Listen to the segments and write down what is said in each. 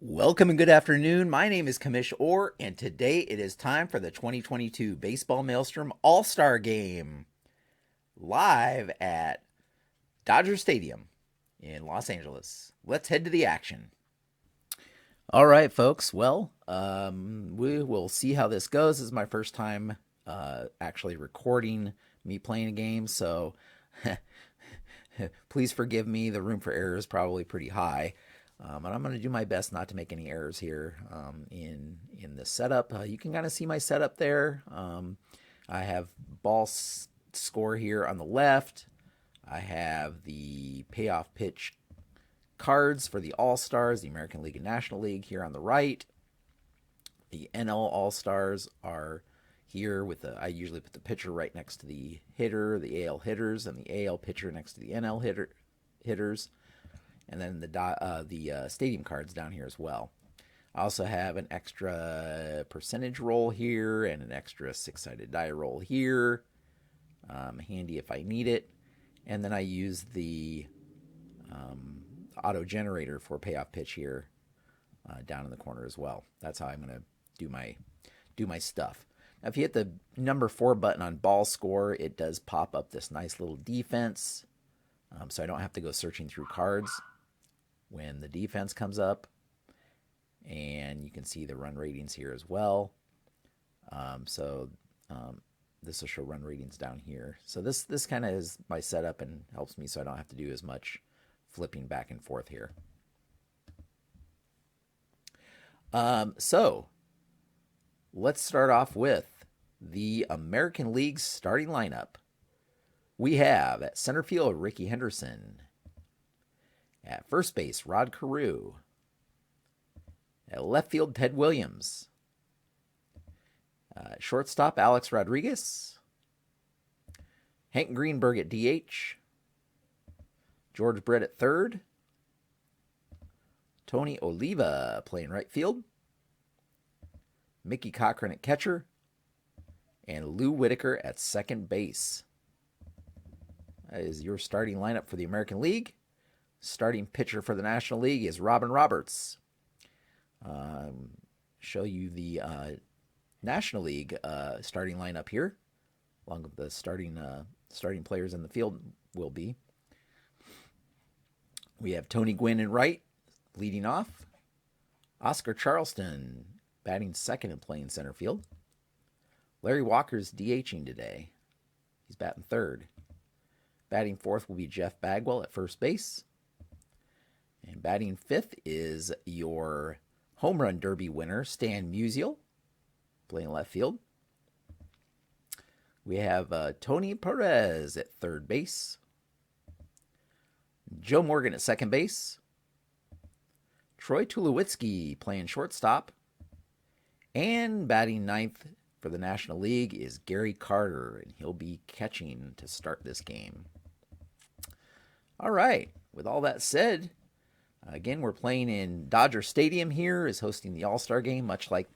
Welcome and good afternoon. My name is Kamish Orr, and today it is time for the 2022 Baseball Maelstrom All-Star Game live at Dodger Stadium in Los Angeles. Let's head to the action. All right, folks. Well, we will see how this goes. This is my first time actually recording me playing a game, so please forgive me. The room for error is probably pretty high. And I'm going to do my best not to make any errors here in this setup. You can kind of see my setup there. I have score here on the left. I have the payoff pitch cards for the All-Stars, the American League and National League here on the right. The NL All-Stars are here with I usually put the pitcher right next to the hitter, the AL hitters, and the AL pitcher next to the NL hitters. And then the stadium cards down here as well. I also have an extra percentage roll here and an extra six-sided die roll here. Handy if I need it. And then I use the auto generator for payoff pitch here down in the corner as well. That's how I'm going to do my stuff. Now, if you hit the number 4 button on ball score, it does pop up this nice little defense. So I don't have to go searching through cards when the defense comes up. And you can see the run ratings here as well. This will show run ratings down here. So this kind of is my setup and helps me so I don't have to do as much flipping back and forth here. So let's start off with the American League starting lineup. We have at center field Ricky Henderson. At first base, Rod Carew. At left field, Ted Williams. Shortstop, Alex Rodriguez. Hank Greenberg at DH. George Brett at third. Tony Oliva playing right field. Mickey Cochran at catcher. And Lou Whitaker at second base. That is your starting lineup for the American League. Starting pitcher for the National League is Robin Roberts. Show you the National League starting lineup here, along with the starting players in the field will be. We have Tony Gwynn in right, leading off. Oscar Charleston batting second and playing center field. Larry Walker's DHing today. He's batting third. Batting fourth will be Jeff Bagwell at first base. And batting fifth is your home run derby winner, Stan Musial, playing left field. We have Tony Perez at third base. Joe Morgan at second base. Troy Tulowitzki playing shortstop. And batting ninth for the National League is Gary Carter, and he'll be catching to start this game. All right, with all that said, again, we're playing in Dodger Stadium here, is hosting the All-Star Game, much like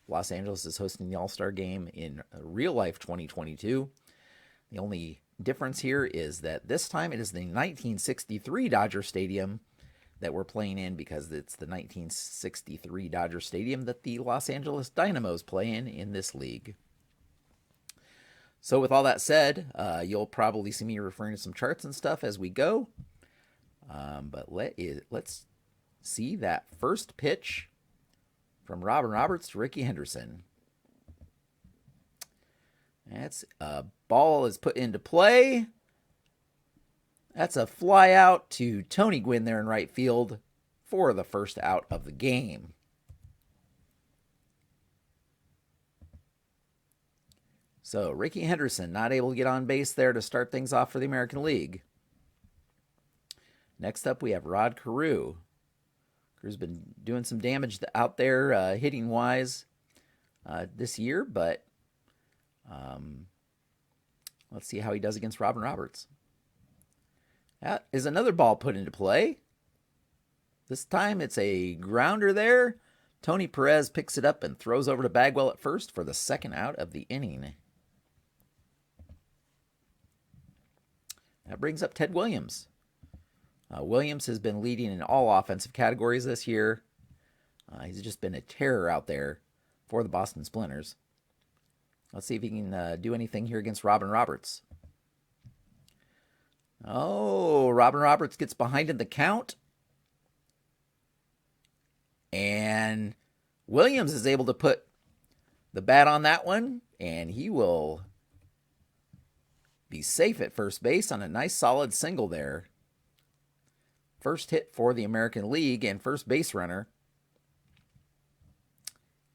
Los Angeles is hosting the All-Star Game in real life 2022. The only difference here is that this time it is the 1963 Dodger Stadium that we're playing in, because it's the 1963 Dodger Stadium that the Los Angeles Dynamos play in this league. So with all that said, you'll probably see me referring to some charts and stuff as we go. But let's see that first pitch from Robin Roberts to Ricky Henderson. That's a ball is put into play. That's a fly out to Tony Gwynn there in right field for the first out of the game. So Ricky Henderson not able to get on base there to start things off for the American League. Next up, we have Rod Carew. Carew's been doing some damage out there hitting-wise this year, but let's see how he does against Robin Roberts. That is another ball put into play. This time it's a grounder there. Tony Perez picks it up and throws over to Bagwell at first for the second out of the inning. That brings up Ted Williams. Williams has been leading in all offensive categories this year. He's just been a terror out there for the Boston Splinters. Let's see if he can do anything here against Robin Roberts. Oh, Robin Roberts gets behind in the count. And Williams is able to put the bat on that one, and he will be safe at first base on a nice solid single there. First hit for the American League and first base runner.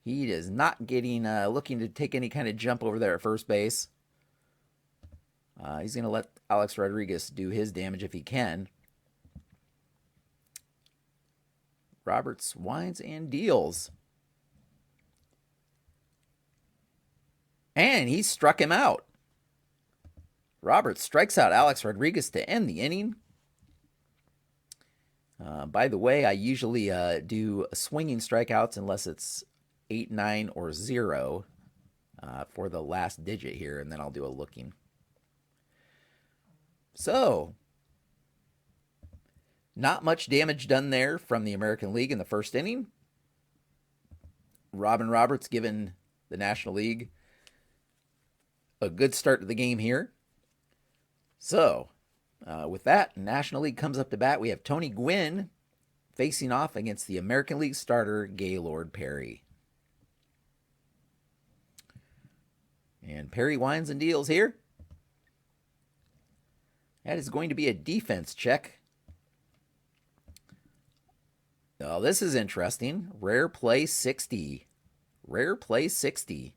He is not getting looking to take any kind of jump over there at first base. He's going to let Alex Rodriguez do his damage if he can. Roberts winds and deals. And he struck him out. Roberts strikes out Alex Rodriguez to end the inning. By the way, I usually do swinging strikeouts unless it's 8, 9, or 0 for the last digit here, and then I'll do a looking. So, not much damage done there from the American League in the first inning. Robin Roberts giving the National League a good start to the game here. So, with that, National League comes up to bat. We have Tony Gwynn facing off against the American League starter, Gaylord Perry. And Perry winds and deals here. That is going to be a defense check. Oh, this is interesting. Rare play 60. Rare play 60.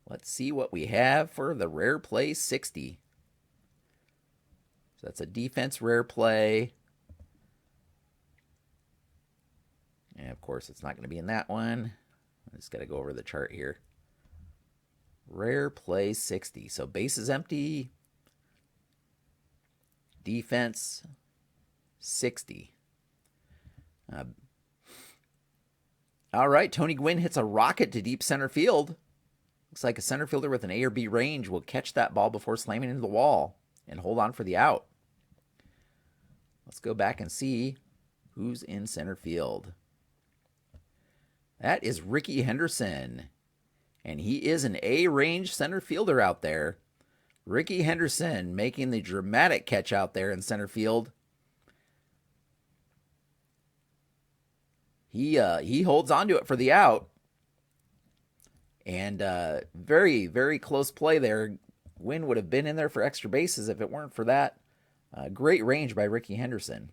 Let's see what we have for the rare play 60. So that's a defense rare play. And of course, it's not going to be in that one. I just got to go over the chart here. Rare play 60. So base is empty. Defense 60. All right, Tony Gwynn hits a rocket to deep center field. Looks like a center fielder with an A or B range will catch that ball before slamming into the wall and hold on for the out. Let's go back and see who's in center field. That is Ricky Henderson, and he is an A-range center fielder out there. Ricky Henderson making the dramatic catch out there in center field. He holds on to it for the out. And very, very close play there. Gwynn would have been in there for extra bases if it weren't for that. Great range by Ricky Henderson.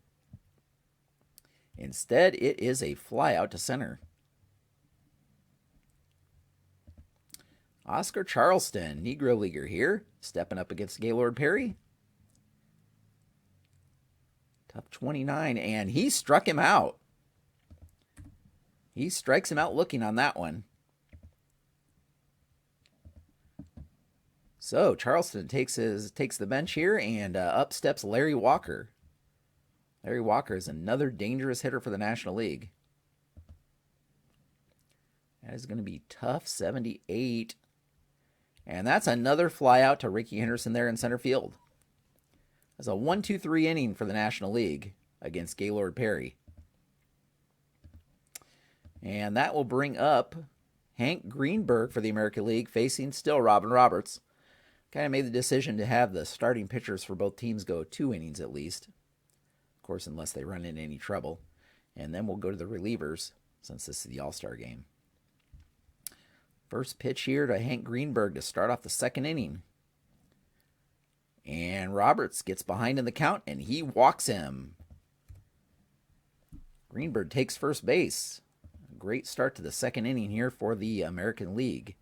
Instead, it is a fly out to center. Oscar Charleston, Negro Leaguer here, stepping up against Gaylord Perry. Tough 29, and he struck him out. He strikes him out looking on that one. So Charleston takes the bench here, and up steps Larry Walker. Larry Walker is another dangerous hitter for the National League. That is going to be tough 78. And that's another fly out to Ricky Henderson there in center field. That's a 1-2-3 inning for the National League against Gaylord Perry. And that will bring up Hank Greenberg for the American League, facing still Robin Roberts. Kind of made the decision to have the starting pitchers for both teams go 2 innings at least. Of course, unless they run into any trouble. And then we'll go to the relievers, since this is the All-Star game. First pitch here to Hank Greenberg to start off the second inning. And Roberts gets behind in the count, and he walks him. Greenberg takes first base. A great start to the second inning here for the American League.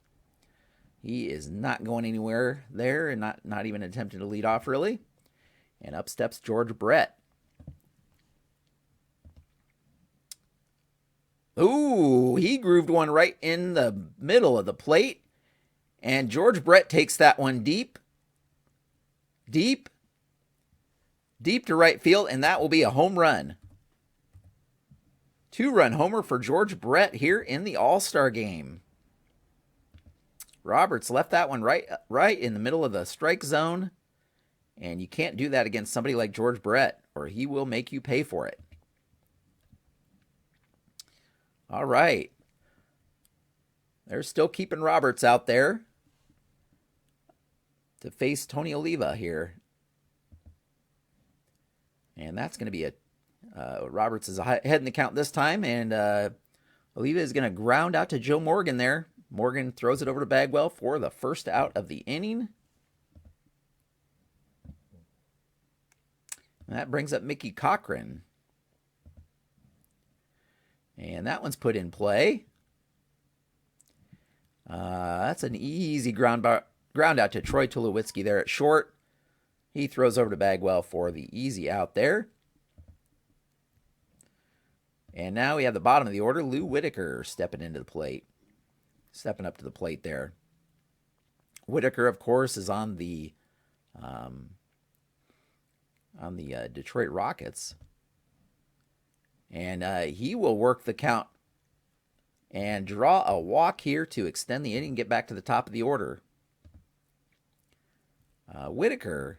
He is not going anywhere there, and not even attempting to lead off, really. And up steps George Brett. Ooh, he grooved one right in the middle of the plate. And George Brett takes that one deep to right field, and that will be a home run. 2-run homer for George Brett here in the All-Star game. Roberts left that one right in the middle of the strike zone, and you can't do that against somebody like George Brett, or he will make you pay for it. All right. They're still keeping Roberts out there to face Tony Oliva here. And that's going to be Roberts is ahead in the count this time, and Oliva is going to ground out to Joe Morgan there. Morgan throws it over to Bagwell for the first out of the inning. And that brings up Mickey Cochran. And that one's put in play. That's an easy ground out to Troy Tulowitzki there at short. He throws over to Bagwell for the easy out there. And now we have the bottom of the order, Lou Whitaker stepping into the plate. Stepping up to the plate there. Whitaker, of course, is on the Detroit Rockets. And he will work the count and draw a walk here to extend the inning and get back to the top of the order. Whitaker,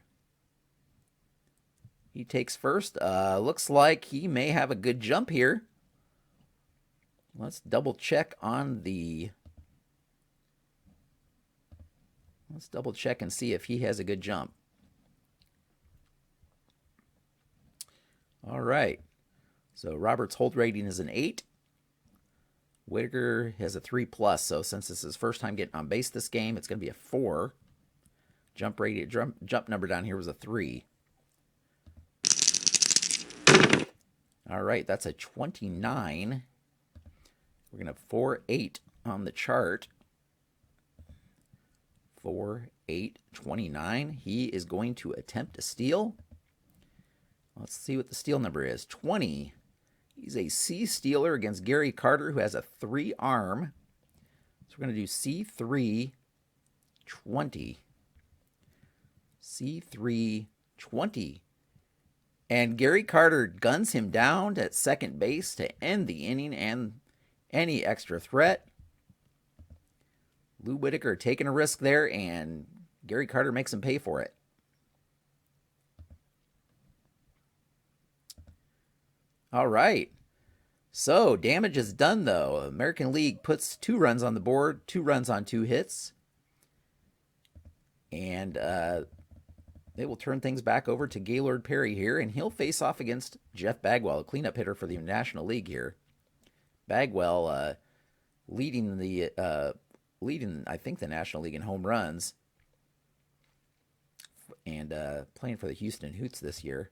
he takes first. Looks like he may have a good jump here. Let's double check on the... Let's double check and see if he has a good jump. All right. So Roberts' hold rating is an 8. Whitaker has a 3+. So since this is his first time getting on base this game, it's going to be a 4. Jump number down here was a 3. All right, that's a 29. We're going to 4-8 on the chart. 4-8, 29. He is going to attempt to steal. Let's see what the steal number is. 20. He's a C stealer against Gary Carter, who has a 3 arm. So we're going to do C3, 20. C3, 20. And Gary Carter guns him down at second base to end the inning and any extra threat. Lou Whitaker taking a risk there, and Gary Carter makes him pay for it. All right. So damage is done, though. American League puts 2 runs on the board, 2 runs on 2 hits. And they will turn things back over to Gaylord Perry here, and he'll face off against Jeff Bagwell, a cleanup hitter for the National League here. Bagwell leading, I think, the National League in home runs, and playing for the Houston Hoots this year.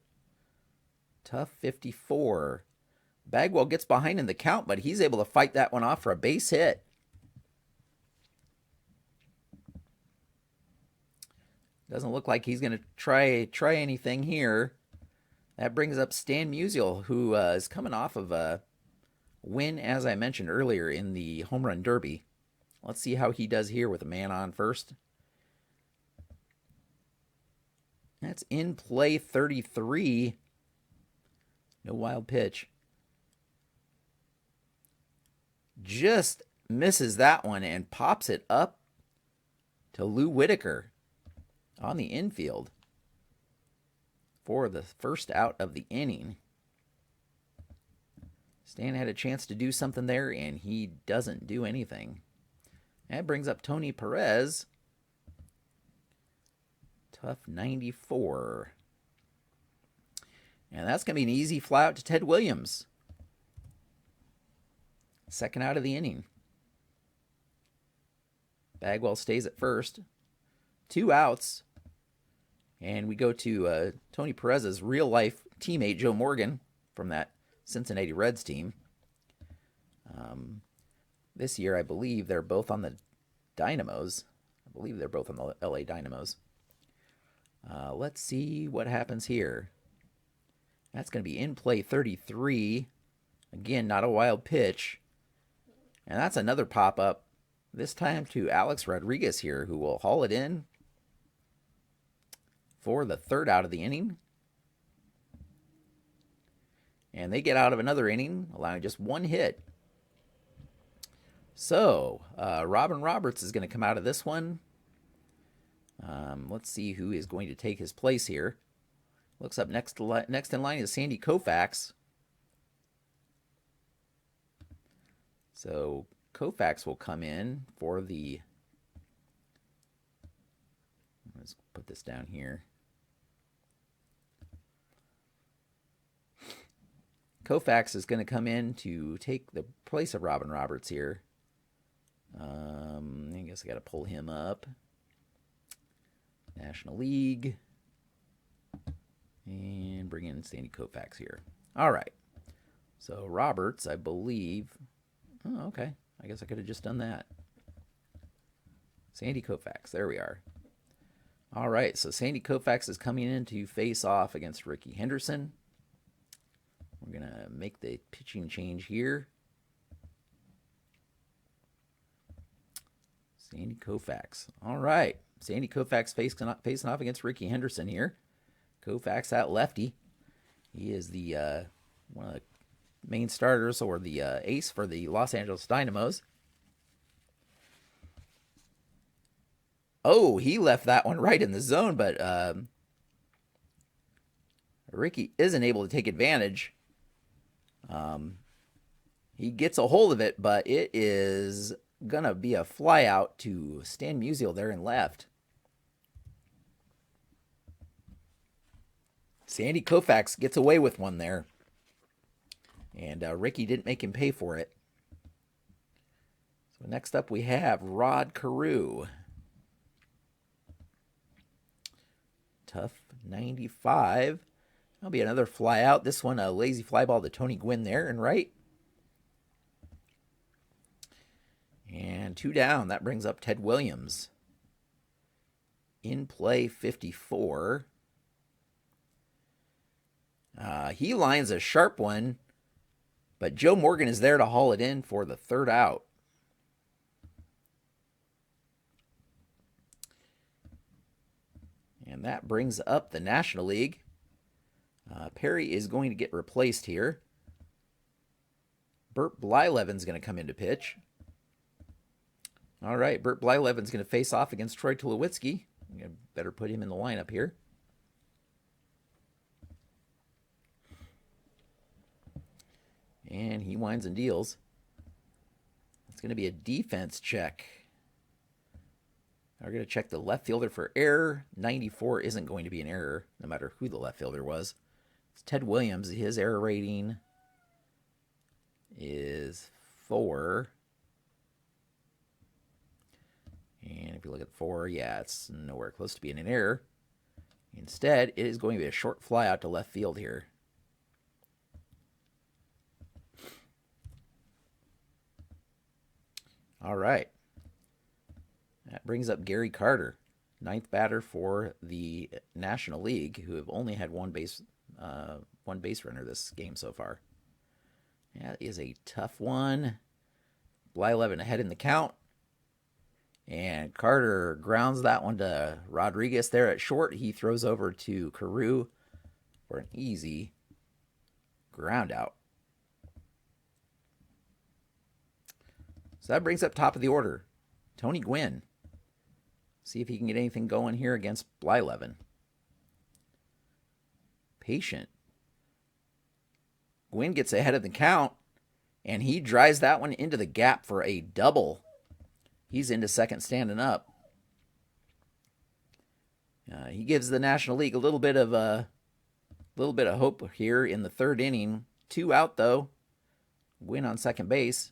Tough 54. Bagwell gets behind in the count, but he's able to fight that one off for a base hit. Doesn't look like he's going to try anything here. That brings up Stan Musial, who is coming off of a win, as I mentioned earlier, in the Home Run Derby. Let's see how he does here with a man on first. That's in play 33. No wild pitch. Just misses that one and pops it up to Lou Whitaker on the infield for the first out of the inning. Stan had a chance to do something there, and he doesn't do anything. That brings up Tony Perez. Tough 94. And that's going to be an easy fly out to Ted Williams. Second out of the inning. Bagwell stays at first. 2 outs. And we go to Tony Perez's real-life teammate, Joe Morgan, from that Cincinnati Reds team. This year, I believe they're both on the Dynamos. I believe they're both on the LA Dynamos. Let's see what happens here. That's going to be in play 33. Again, not a wild pitch. And that's another pop-up, this time to Alex Rodriguez here, who will haul it in for the third out of the inning. And they get out of another inning, allowing just 1 hit. So, Robin Roberts is going to come out of this one. Let's see who is going to take his place here. Looks up next in line is Sandy Koufax. So Koufax will come in for the, let's put this down here. Koufax is going to come in to take the place of Robin Roberts here. I guess I got to pull him up. National League. And bring in Sandy Koufax here. All right. So Roberts, I believe. Oh, okay. I guess I could have just done that. Sandy Koufax. There we are. All right. So Sandy Koufax is coming in to face off against Ricky Henderson. We're going to make the pitching change here. Sandy Koufax. All right. Sandy Koufax facing off against Ricky Henderson here. Koufax at lefty. He is the one of the main starters, or the ace for the Los Angeles Dynamos. Oh, he left that one right in the zone, but Ricky isn't able to take advantage. He gets a hold of it, but it is going to be a fly out to Stan Musial there in left. Sandy Koufax gets away with one there. And Ricky didn't make him pay for it. So next up we have Rod Carew. Tough 95. That'll be another fly out. This one a lazy fly ball to Tony Gwynn there and right. And 2 down. That brings up Ted Williams. In play 54. He lines a sharp one, but Joe Morgan is there to haul it in for the 3rd out. And that brings up the National League. Perry is going to get replaced here. Burt Blyleven's going to come in to pitch. All right, Burt Blyleven's going to face off against Troy Tulowitzki. Better put him in the lineup here. And he winds and deals. It's going to be a defense check. We're going to check the left fielder for error. 94 isn't going to be an error, no matter who the left fielder was. It's Ted Williams. His error rating is 4. And if you look at 4, yeah, it's nowhere close to being an error. Instead, it is going to be a short fly out to left field here. All right. That brings up Gary Carter, 9th batter for the National League, who have only had one base runner this game so far. That is a tough one. Blyleven ahead in the count. And Carter grounds that one to Rodriguez there at short. He throws over to Carew for an easy ground out. So that brings up top of the order, Tony Gwynn. See if he can get anything going here against Blyleven. Patient. Gwynn gets ahead of the count, and he drives that one into the gap for a double. He's into second standing up. He gives the National League a little bit of hope here in the 3rd inning. 2 out though. Gwynn on second base.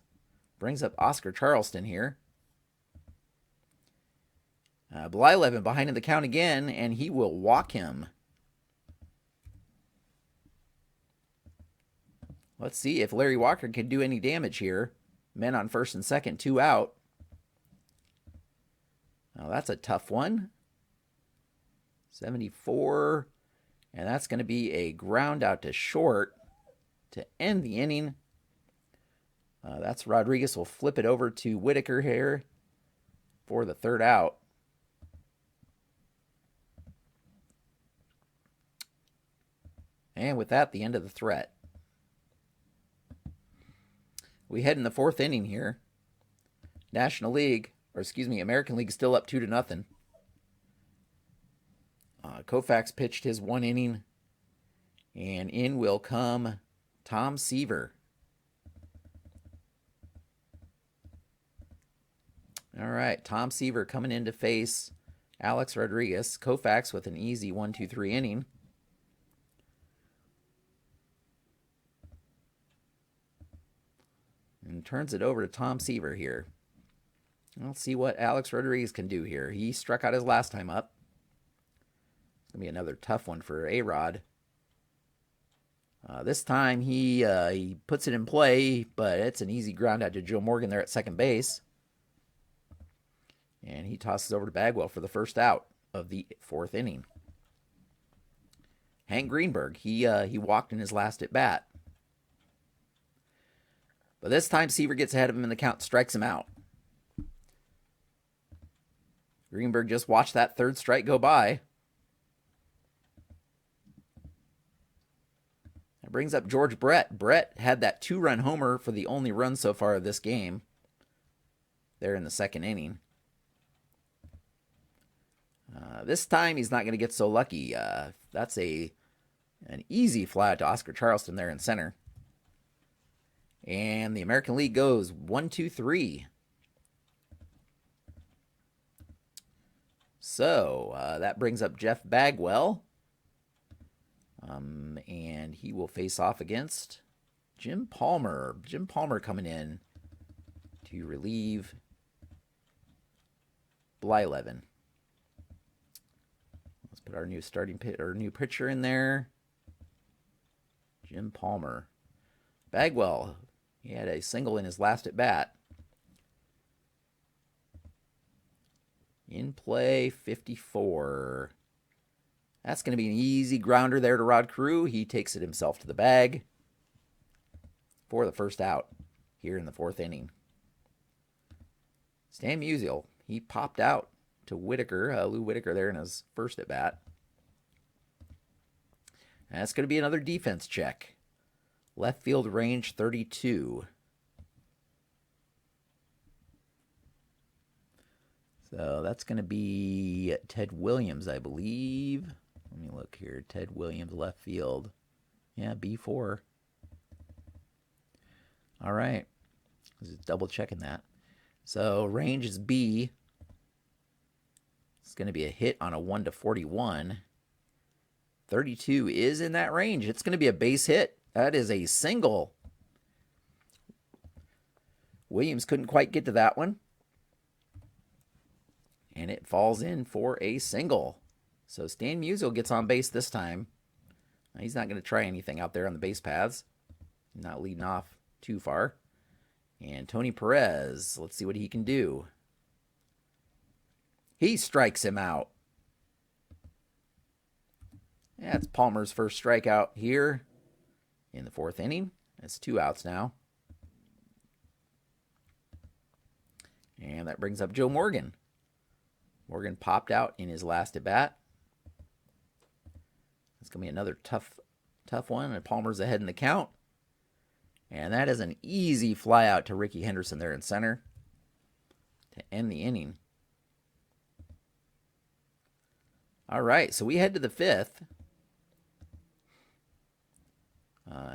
Brings up Oscar Charleston here. Blyleven behind in the count again, and he will walk him. Let's see if Larry Walker can do any damage here. Men on first and second, 2 out. Now that's a tough one. 74. And that's going to be a ground out to short to end the inning. That's Rodriguez will flip it over to Whitaker here for the 3rd out. And with that, the end of the threat. We head in the 4th inning here. American League still up 2-0. Koufax pitched his 1 inning, and in will come Tom Seaver. All right, Tom Seaver coming in to face Alex Rodriguez. Koufax with an easy 1-2-3 inning. And turns it over to Tom Seaver here. Let's see what Alex Rodriguez can do here. He struck out his last time up. It's going to be another tough one for A-Rod. This time he puts it in play, but it's an easy ground out to Joe Morgan there at second base. And he tosses over to Bagwell for the first out of the fourth inning. Hank Greenberg, he walked in his last at bat. But this time Seaver gets ahead of him in the count, strikes him out. Greenberg just watched that third strike go by. That brings up George Brett. Brett had that 2-run homer for the only run so far of this game. There in the second inning. This time he's not going to get so lucky. That's an easy fly out to Oscar Charleston there in center. And the American League goes 1-2-3. So that brings up Jeff Bagwell. And he will face off against Jim Palmer. Jim Palmer coming in to relieve Blyleven. Let's put our new new pitcher in there. Jim Palmer. Bagwell, he had a single in his last at bat. In play, 54. That's going to be an easy grounder there to Rod Carew. He takes it himself to the bag for the first out here in the fourth inning. Stan Musial, he popped out to Whitaker, Lou Whitaker there in his first at bat. And that's going to be another defense check. Left field range 32. So that's going to be Ted Williams, I believe. Let me look here. Ted Williams, left field. Yeah, B4. All right. Just double checking that. So range is B. It's going to be a hit on a 1-41. 32 is in that range. It's going to be a base hit. That is a single. Williams couldn't quite get to that one. And it falls in for a single. So Stan Musial gets on base this time. He's not going to try anything out there on the base paths. Not leading off too far. And Tony Perez, let's see what he can do. He strikes him out. That's Palmer's first strikeout here in the fourth inning. That's 2 outs now. And that brings up Joe Morgan. Morgan popped out in his last at bat. It's going to be another tough one, and Palmer's ahead in the count. And that is an easy fly out to Ricky Henderson there in center to end the inning. All right, so we head to the fifth.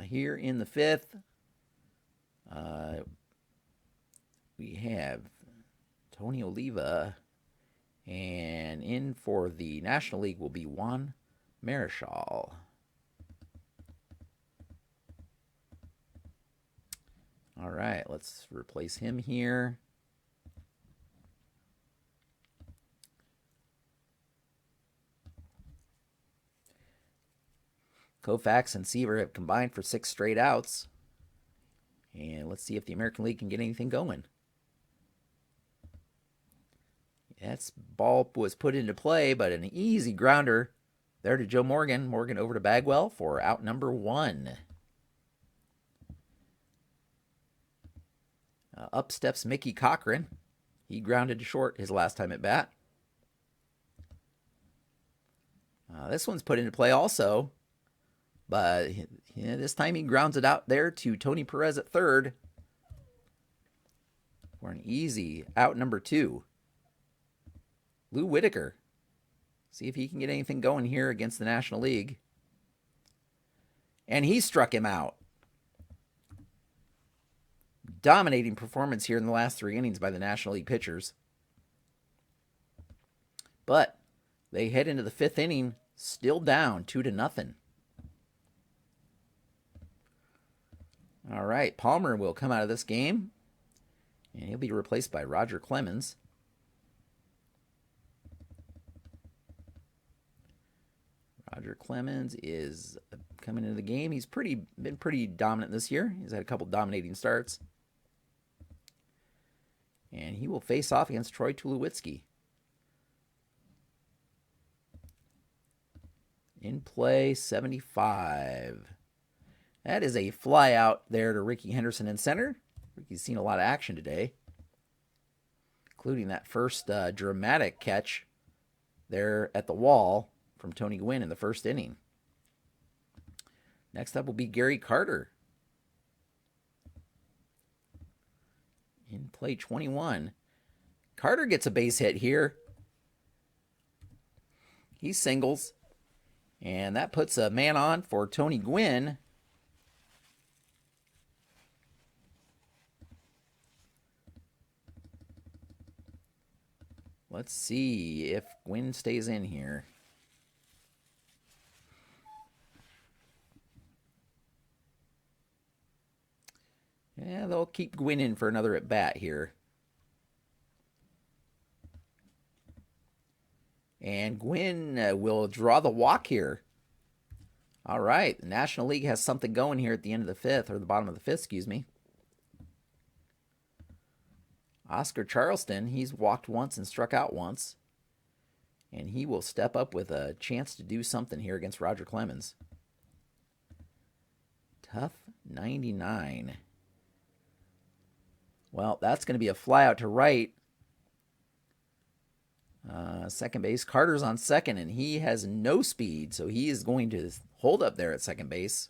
Here in the fifth, we have Tony Oliva, and in for the National League will be Juan Marichal. All right, let's replace him here. Koufax and Seaver have combined for 6 straight outs. And let's see if the American League can get anything going. That ball was put into play, but an easy grounder there to Joe Morgan. Morgan over to Bagwell for out number 1. Up steps Mickey Cochran. He grounded to short his last time at bat. This one's put into play also. But this time he grounds it out there to Tony Perez at third for an easy out number 2. Lou Whitaker. See if he can get anything going here against the National League. And he struck him out. Dominating performance here in the last 3 innings by the National League pitchers. But they head into the 5th inning, still down 2-0. All right, Palmer will come out of this game, and he'll be replaced by Roger Clemens. Roger Clemens is coming into the game. He's been pretty dominant this year. He's had a couple dominating starts. And he will face off against Troy Tulowitzki. In play, 75. That is a fly out there to Ricky Henderson in center. Ricky's seen a lot of action today, including that first dramatic catch there at the wall from Tony Gwynn in the 1st inning. Next up will be Gary Carter. In play, 21. Carter gets a base hit here. He singles, and that puts a man on for Tony Gwynn. Let's see if Gwynn stays in here. Yeah, they'll keep Gwynn in for another at bat here. And Gwynn will draw the walk here. All right, the National League has something going here at the end of the 5th, or the bottom of the 5th, excuse me. Oscar Charleston, he's walked once and struck out once. And he will step up with a chance to do something here against Roger Clemens. Tough 99. Well, that's going to be a fly out to right. Second base, Carter's on second, and he has no speed, so he is going to hold up there at second base.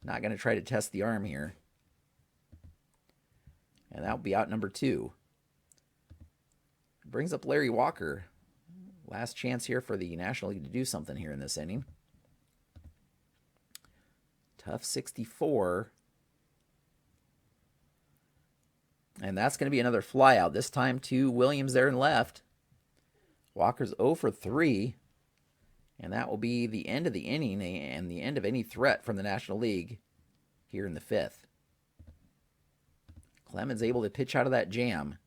Not going to try to test the arm here. And that will be out number 2. Brings up Larry Walker. Last chance here for the National League to do something here in this inning. Tough 64. And that's going to be another flyout, this time to Williams there in left. Walker's 0 for 3. And that will be the end of the inning and the end of any threat from the National League here in the 5th. Clemens able to pitch out of that jam.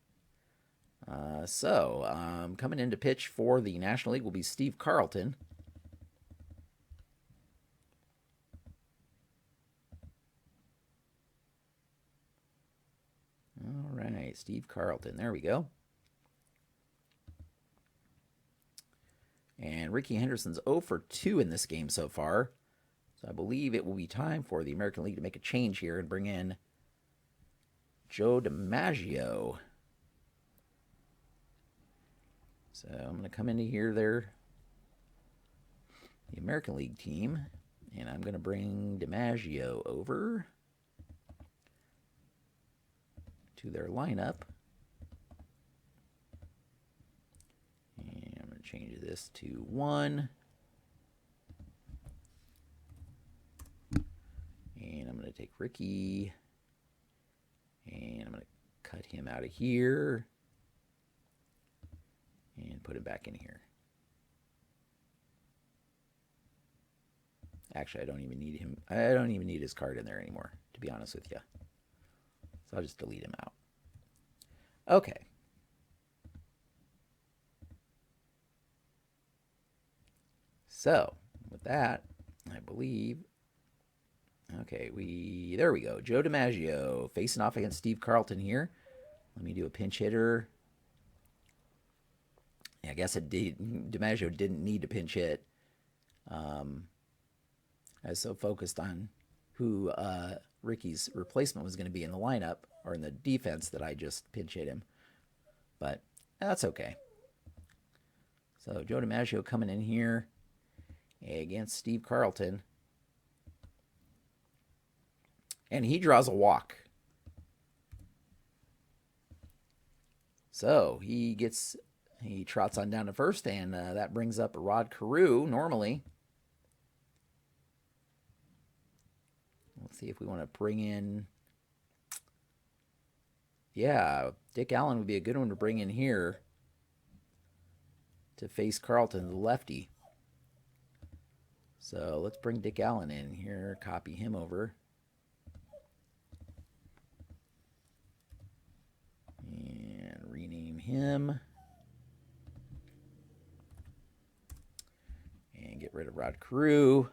Coming in to pitch for the National League will be Steve Carlton. All right, Steve Carlton. There we go. And Ricky Henderson's 0 for 2 in this game so far. So I believe it will be time for the American League to make a change here and bring in Joe DiMaggio. So I'm going to come into here there, the American League team, and I'm going to bring DiMaggio over to their lineup. And I'm going to change this to 1. And I'm going to take Ricky, and I'm going to cut him out of here and put him back in here. Actually, I don't even need him. I don't even need his card in there anymore, to be honest with you. So I'll just delete him out. Okay. So, with that, I believe, okay, there we go. Joe DiMaggio facing off against Steve Carlton here. Let me do a pinch hitter. I guess DiMaggio didn't need to pinch hit. I was so focused on who Ricky's replacement was going to be in the lineup or in the defense that I just pinch hit him. But that's okay. So Joe DiMaggio coming in here against Steve Carlton. And he draws a walk. So he trots on down to first, and that brings up Rod Carew normally. Let's see if we want to bring in... Yeah, Dick Allen would be a good one to bring in here. to face Carlton, the lefty. So let's bring Dick Allen in here, copy him over. And rename him. And get rid of Rod Carew.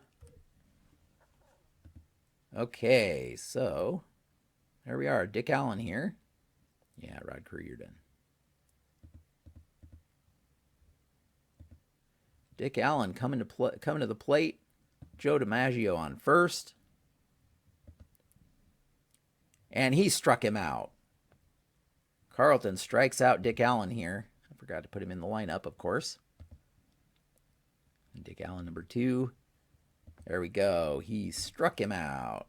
Okay, so there we are. Dick Allen here. Yeah, Rod Carew, you're done. Dick Allen coming to the plate. Joe DiMaggio on first. And he struck him out. Carlton strikes out Dick Allen here. I forgot to put him in the lineup, of course. And Dick Allen, number 2. There we go. He struck him out.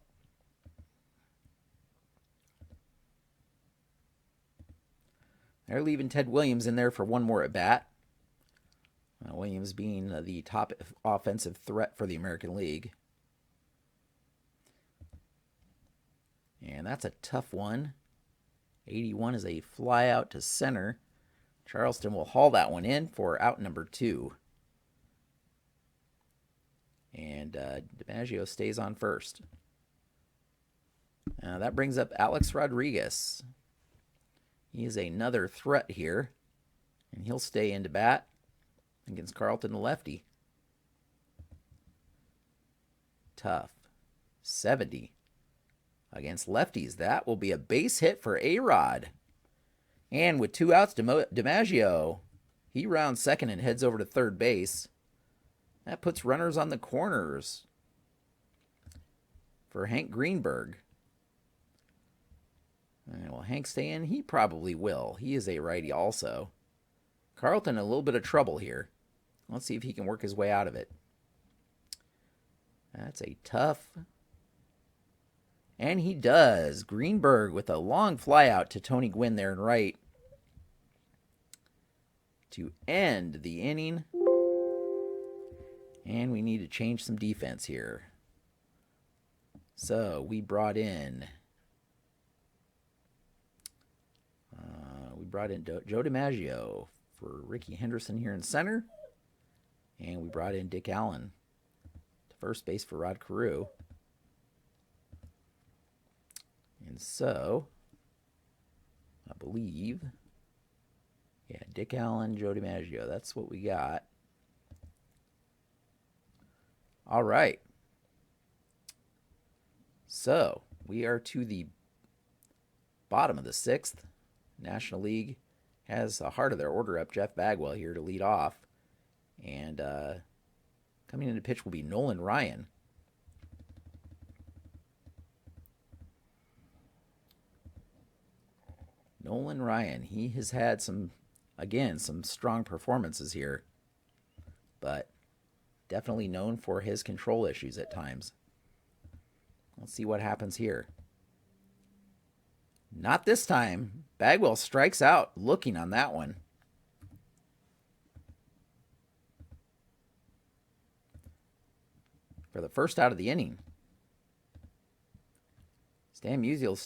They're leaving Ted Williams in there for one more at bat. Williams being the top offensive threat for the American League. And that's a tough one. 81 is a fly out to center. Charleston will haul that one in for out number 2. And DiMaggio stays on first. That brings up Alex Rodriguez. He is another threat here. And he'll stay into bat against Carlton, the lefty. Tough. 70 against lefties. That will be a base hit for A-Rod. And with 2 outs, DiMaggio, he rounds second and heads over to third base. That puts runners on the corners for Hank Greenberg. And will Hank stay in? He probably will. He is a righty also. Carlton in a little bit of trouble here. Let's see if he can work his way out of it. That's a tough. And he does. Greenberg with a long fly out to Tony Gwynn there in right to end the inning. And we need to change some defense here. So we brought in Joe DiMaggio for Ricky Henderson here in center. And we brought in Dick Allen to first base for Rod Carew. And so, I believe, yeah, Dick Allen, Joe DiMaggio. That's what we got. All right. So, we are to the bottom of the 6th. National League has a heart of their order up. Jeff Bagwell here to lead off. And coming in to pitch will be Nolan Ryan. Nolan Ryan, he has had some strong performances here. But definitely known for his control issues at times. Let's see what happens here. Not this time. Bagwell strikes out looking on that one. For the first out of the inning. Stan Musial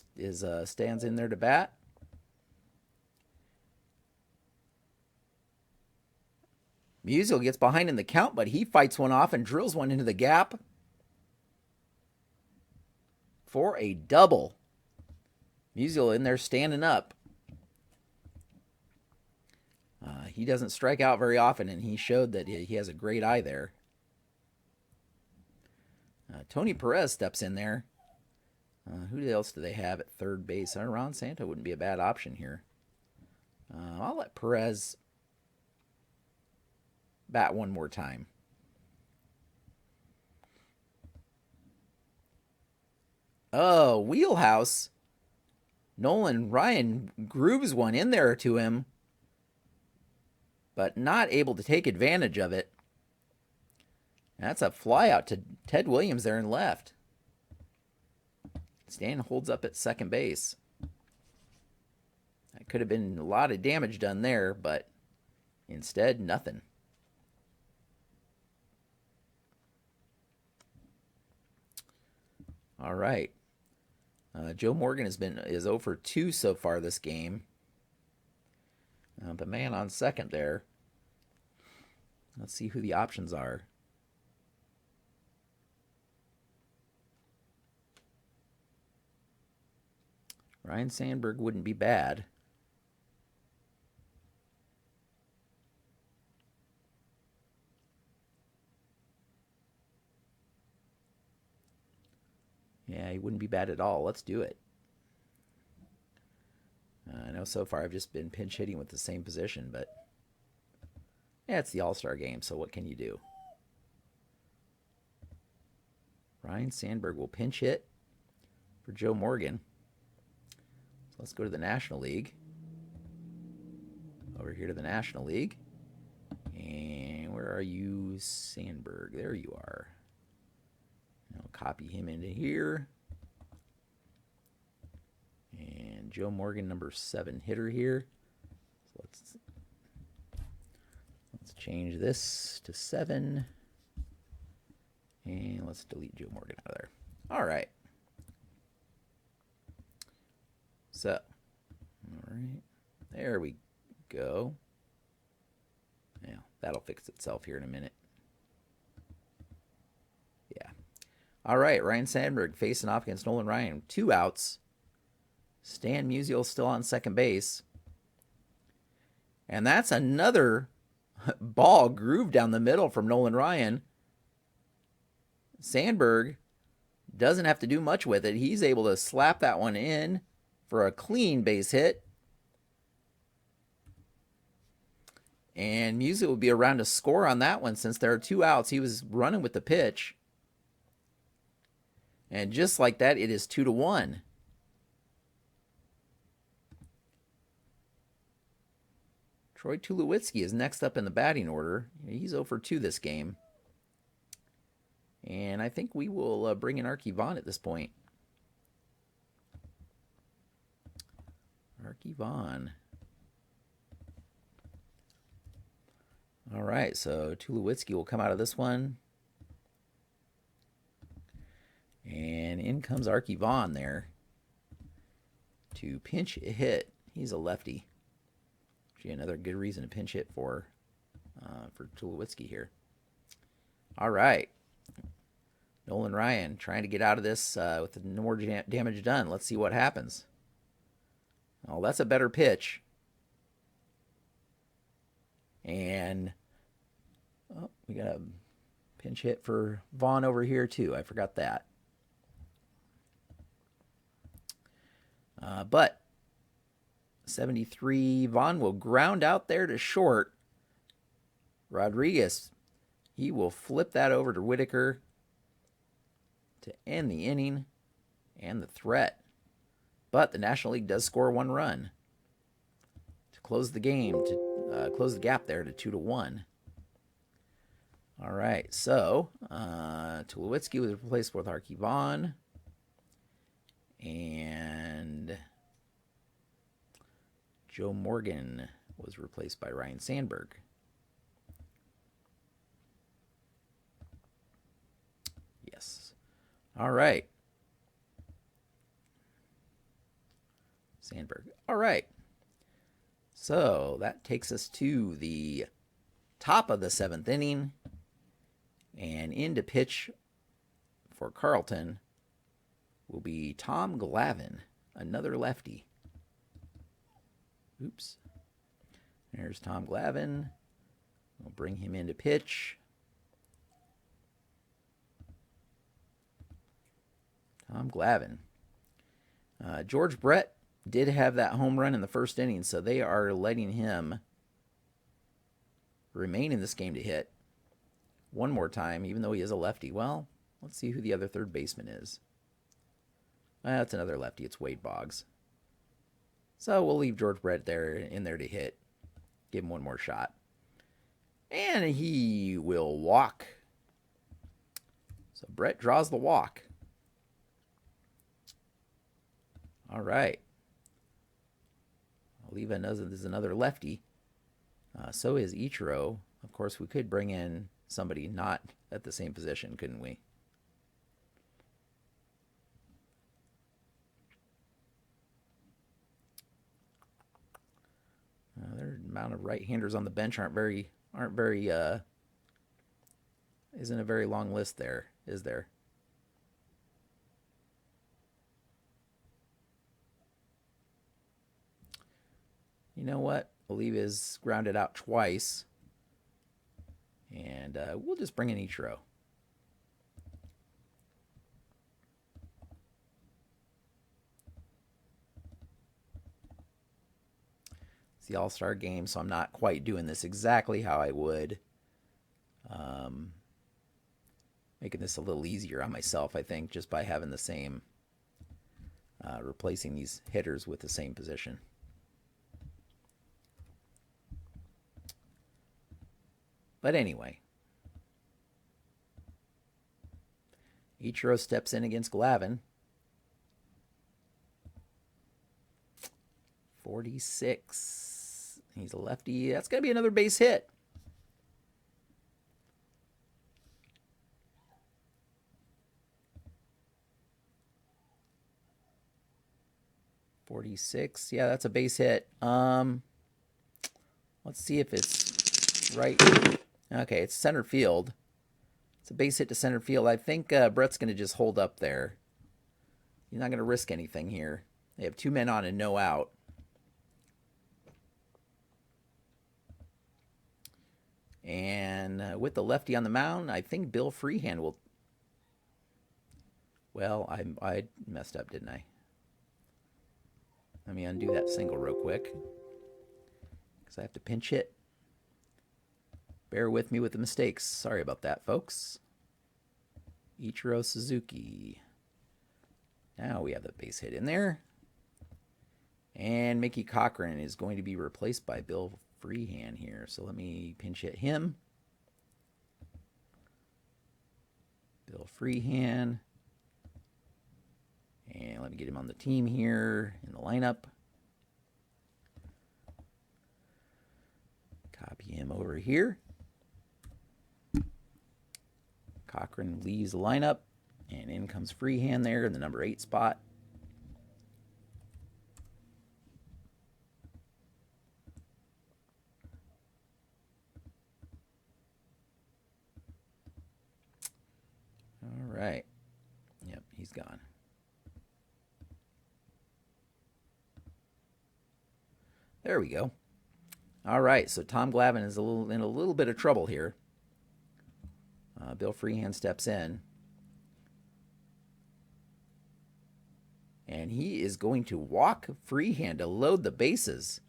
stands in there to bat. Musial gets behind in the count, but he fights one off and drills one into the gap for a double. Musial in there standing up. He doesn't strike out very often, and he showed that he has a great eye there. Tony Perez steps in there. Who else do they have at third base? Ron Santo wouldn't be a bad option here. I'll let Perez bat one more time. Oh, wheelhouse. Nolan Ryan grooves one in there to him, but not able to take advantage of it. That's a fly out to Ted Williams there in left. Stan holds up at second base. That could have been a lot of damage done there, but instead, nothing. All right. Joe Morgan is 0 for 2 so far this game. The man on second there. Let's see who the options are. Ryan Sandberg wouldn't be bad. Yeah, he wouldn't be bad at all. Let's do it. I know so far I've just been pinch hitting with the same position, but yeah, it's the All-Star game, so what can you do? Ryan Sandberg will pinch hit for Joe Morgan. So let's go to the National League. Over here to the National League. And where are you, Sandberg? There you are. I'll copy him into here. And Joe Morgan, number 7 hitter here. So let's change this to 7. And let's delete Joe Morgan out of there. All right. So, all right. There we go. Now, that'll fix itself here in a minute. Yeah. All right, Ryan Sandberg facing off against Nolan Ryan. 2 outs. Stan Musial still on second base. And that's another ball grooved down the middle from Nolan Ryan. Sandberg doesn't have to do much with it. He's able to slap that one in for a clean base hit. And Musial would be around to score on that one since there are 2 outs. He was running with the pitch. And just like that, it is 2-1. Troy Tulowitzki is next up in the batting order. He's 0 for 2 this game. And I think we will bring in Arky Vaughn at this point. Arky Vaughn. All right, so Tulowitzki will come out of this one. And in comes Arky Vaughn there to pinch a hit. He's a lefty. Actually, another good reason to pinch hit for Tulowitzki here. All right. Nolan Ryan trying to get out of this with no more damage done. Let's see what happens. Oh, that's a better pitch. And we got a pinch hit for Vaughn over here too. I forgot that. But 73, Vaughn will ground out there to short. Rodriguez, he will flip that over to Whitaker to end the inning and the threat. But the National League does score 1 run to close the game, to close the gap there to 2-1. All right, so Tulowitzki was replaced with Arky Vaughn. And Joe Morgan was replaced by Ryan Sandberg. Yes. All right. Sandberg. All right. So that takes us to the top of the 7th inning. And in to pitch for Carlton will be Tom Glavine, another lefty. Oops. There's Tom Glavine. We'll bring him in to pitch. Tom Glavine. George Brett did have that home run in the first inning, so they are letting him remain in this game to hit one more time, even though he is a lefty. Well, let's see who the other third baseman is. That's another lefty. It's Wade Boggs. So we'll leave George Brett in there to hit. Give him one more shot. And he will walk. So Brett draws the walk. All right. Oliva knows that there's another lefty. So is Ichiro. Of course, we could bring in somebody not at the same position, couldn't we? Their amount of right-handers on the bench aren't very isn't a very long list there, is there? You know what? Oliva is grounded out twice. And we'll just bring in Ichiro. It's the All-Star game, so I'm not quite doing this exactly how I would. Making this a little easier on myself, I think, just by having the same, replacing these hitters with the same position. But anyway, Ichiro steps in against Glavine. 46. He's a lefty. That's got to be another base hit. .46. Yeah, that's a base hit. Let's see if it's right. Okay, it's center field. It's a base hit to center field. I think Brett's going to just hold up there. He's not going to risk anything here. They have 2 men on and no out. And with the lefty on the mound, I think Bill Freehand will... Well, I messed up, didn't I? Let me undo that single real quick, because I have to pinch hit. Bear with me with the mistakes. Sorry about that, folks. Ichiro Suzuki. Now we have the base hit in there. And Mickey Cochran is going to be replaced by Bill Freehand here. So let me pinch hit him. Bill Freehand. And let me get him on the team here in the lineup. Copy him over here. Cochran leaves the lineup, and in comes Freehand there in the number 8 spot. All right. Yep, he's gone. There we go. All right, so Tom Glavine is in a little bit of trouble here. Bill Freehand steps in. And he is going to walk Freehand to load the bases.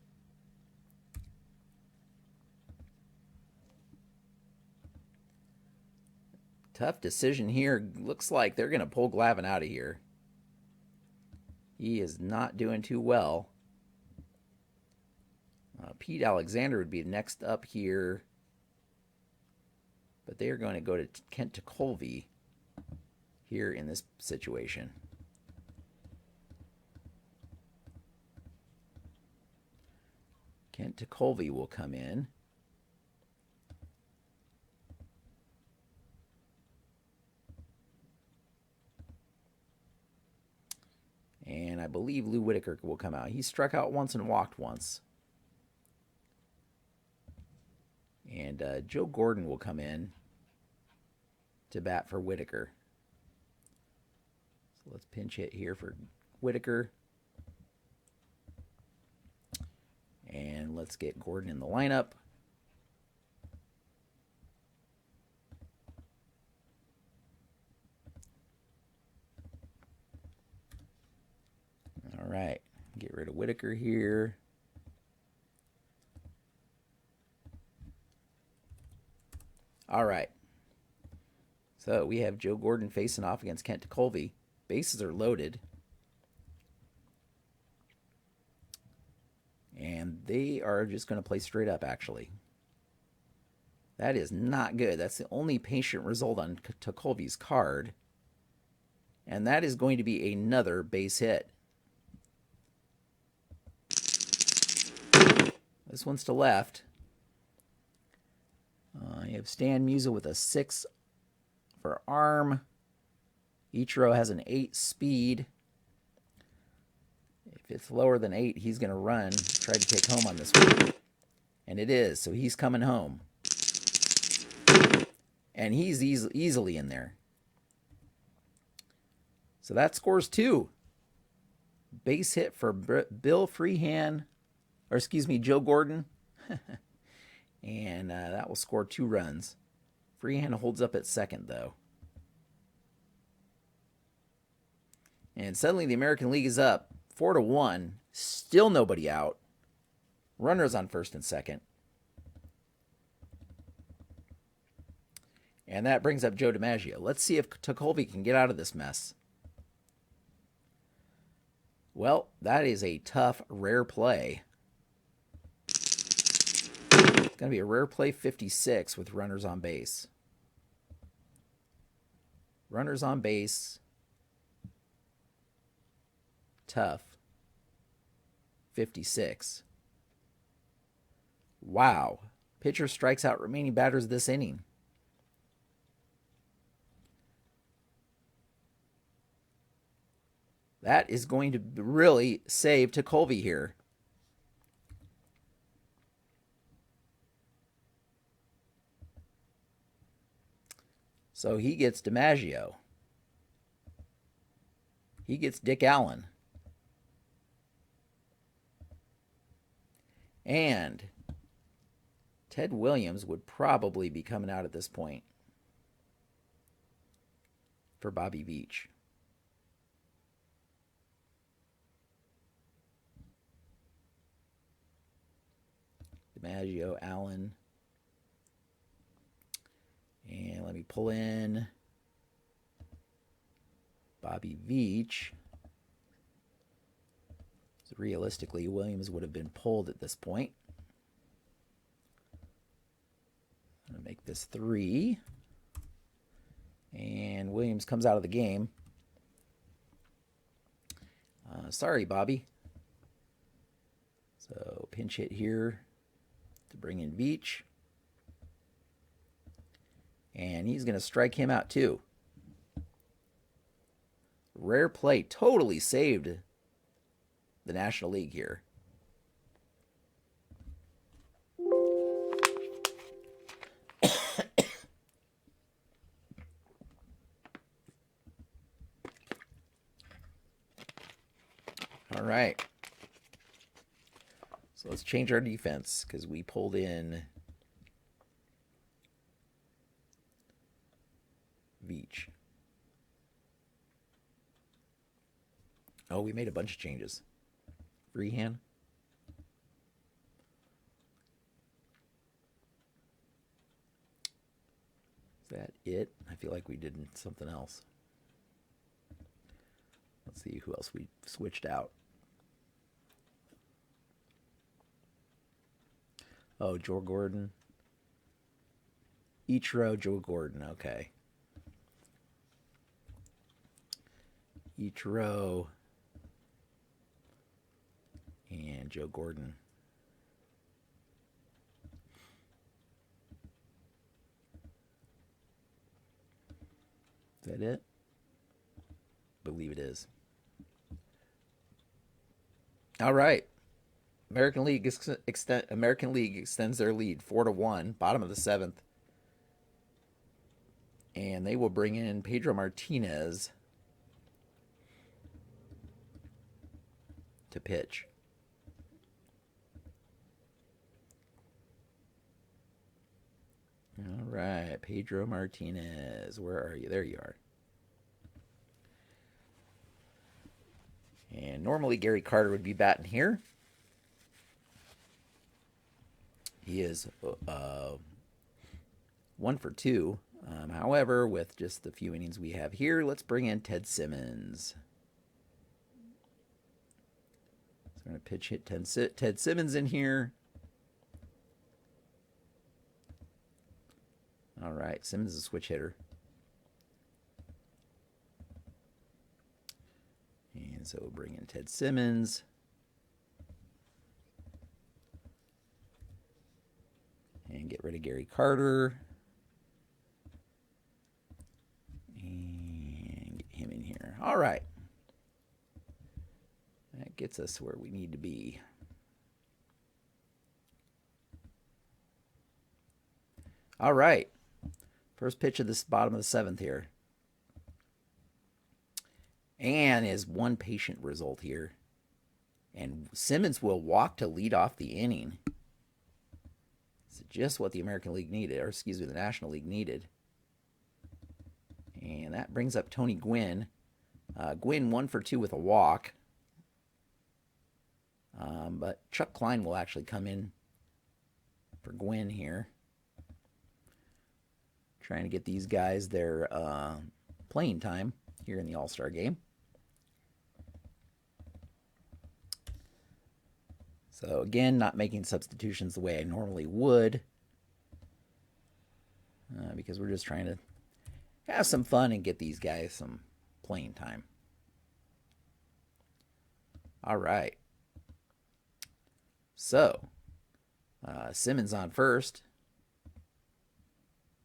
Tough decision here. Looks like they're going to pull Glavine out of here. He is not doing too well. Pete Alexander would be next up here. But they are going to go to Kent Tekulve here in this situation. Kent Tekulve will come in. And I believe Lou Whitaker will come out. He struck out once and walked once. And Joe Gordon will come in to bat for Whitaker. So let's pinch hit here for Whitaker. And let's get Gordon in the lineup. All right, get rid of Whitaker here. All right. So we have Joe Gordon facing off against Kent Tekulve. Bases are loaded. And they are just going to play straight up, actually. That is not good. That's the only patient result on Tekulve's card. And that is going to be another base hit. This one's to left. You have Stan Musial with a 6 for arm. Ichiro has an 8 speed. If it's lower than 8, he's going to run, try to take home on this one. And it is, so he's coming home. And he's easily in there. So that scores 2. Base hit for Bill Freehan, or excuse me, Joe Gordon. And that will score 2 runs. Freehan holds up at second, though. And suddenly the American League is up 4-1. Still nobody out. Runners on first and second. And that brings up Joe DiMaggio. Let's see if Tekulve can get out of this mess. Well, that is a tough, rare play. It's going to be a rare play 56 with runners on base. Runners on base. Tough. 56. Wow. Pitcher strikes out remaining batters this inning. That is going to really save Tekulve here. So he gets DiMaggio. He gets Dick Allen. And Ted Williams would probably be coming out at this point for Bobby Veach. DiMaggio, Allen. And let me pull in Bobby Veach. So realistically, Williams would have been pulled at this point. I'm going to make this 3. And Williams comes out of the game. Sorry, Bobby. So pinch hit here to bring in Veach. And he's going to strike him out too. Rare play. Totally saved the National League here. All right. So let's change our defense because we pulled in Veach. Oh, we made a bunch of changes. Freehand. Is that it? I feel like we did something else. Let's see who else we switched out. Oh, Joe Gordon. Ichiro, Joe Gordon. Okay. Ichiro and Joe Gordon. Is that it? Believe it is. All right. American League extends their lead 4-1, bottom of the 7th. And they will bring in Pedro Martinez to pitch. All right, Pedro Martinez. Where are you? There you are. And normally Gary Carter would be batting here. He is 1 for 2. However, with just the few innings we have here, let's bring in Ted Simmons. So we're going to pitch hit Ted Simmons in here. All right, Simmons is a switch hitter. And so we'll bring in Ted Simmons. And get rid of Gary Carter. And get him in here. All right. That gets us where we need to be. All right. First pitch of this bottom of the seventh here. And is one patient result here. And Simmons will walk to lead off the inning. It's just what the American League needed, or excuse me, the National League needed. And that brings up Tony Gwynn. Gwynn 1 for 2 with a walk. But Chuck Klein will actually come in for Gwynn here. Trying to get these guys their playing time here in the All-Star game. So again, not making substitutions the way I normally would. Because we're just trying to have some fun and get these guys some playing time. All right. So, Simmons on first.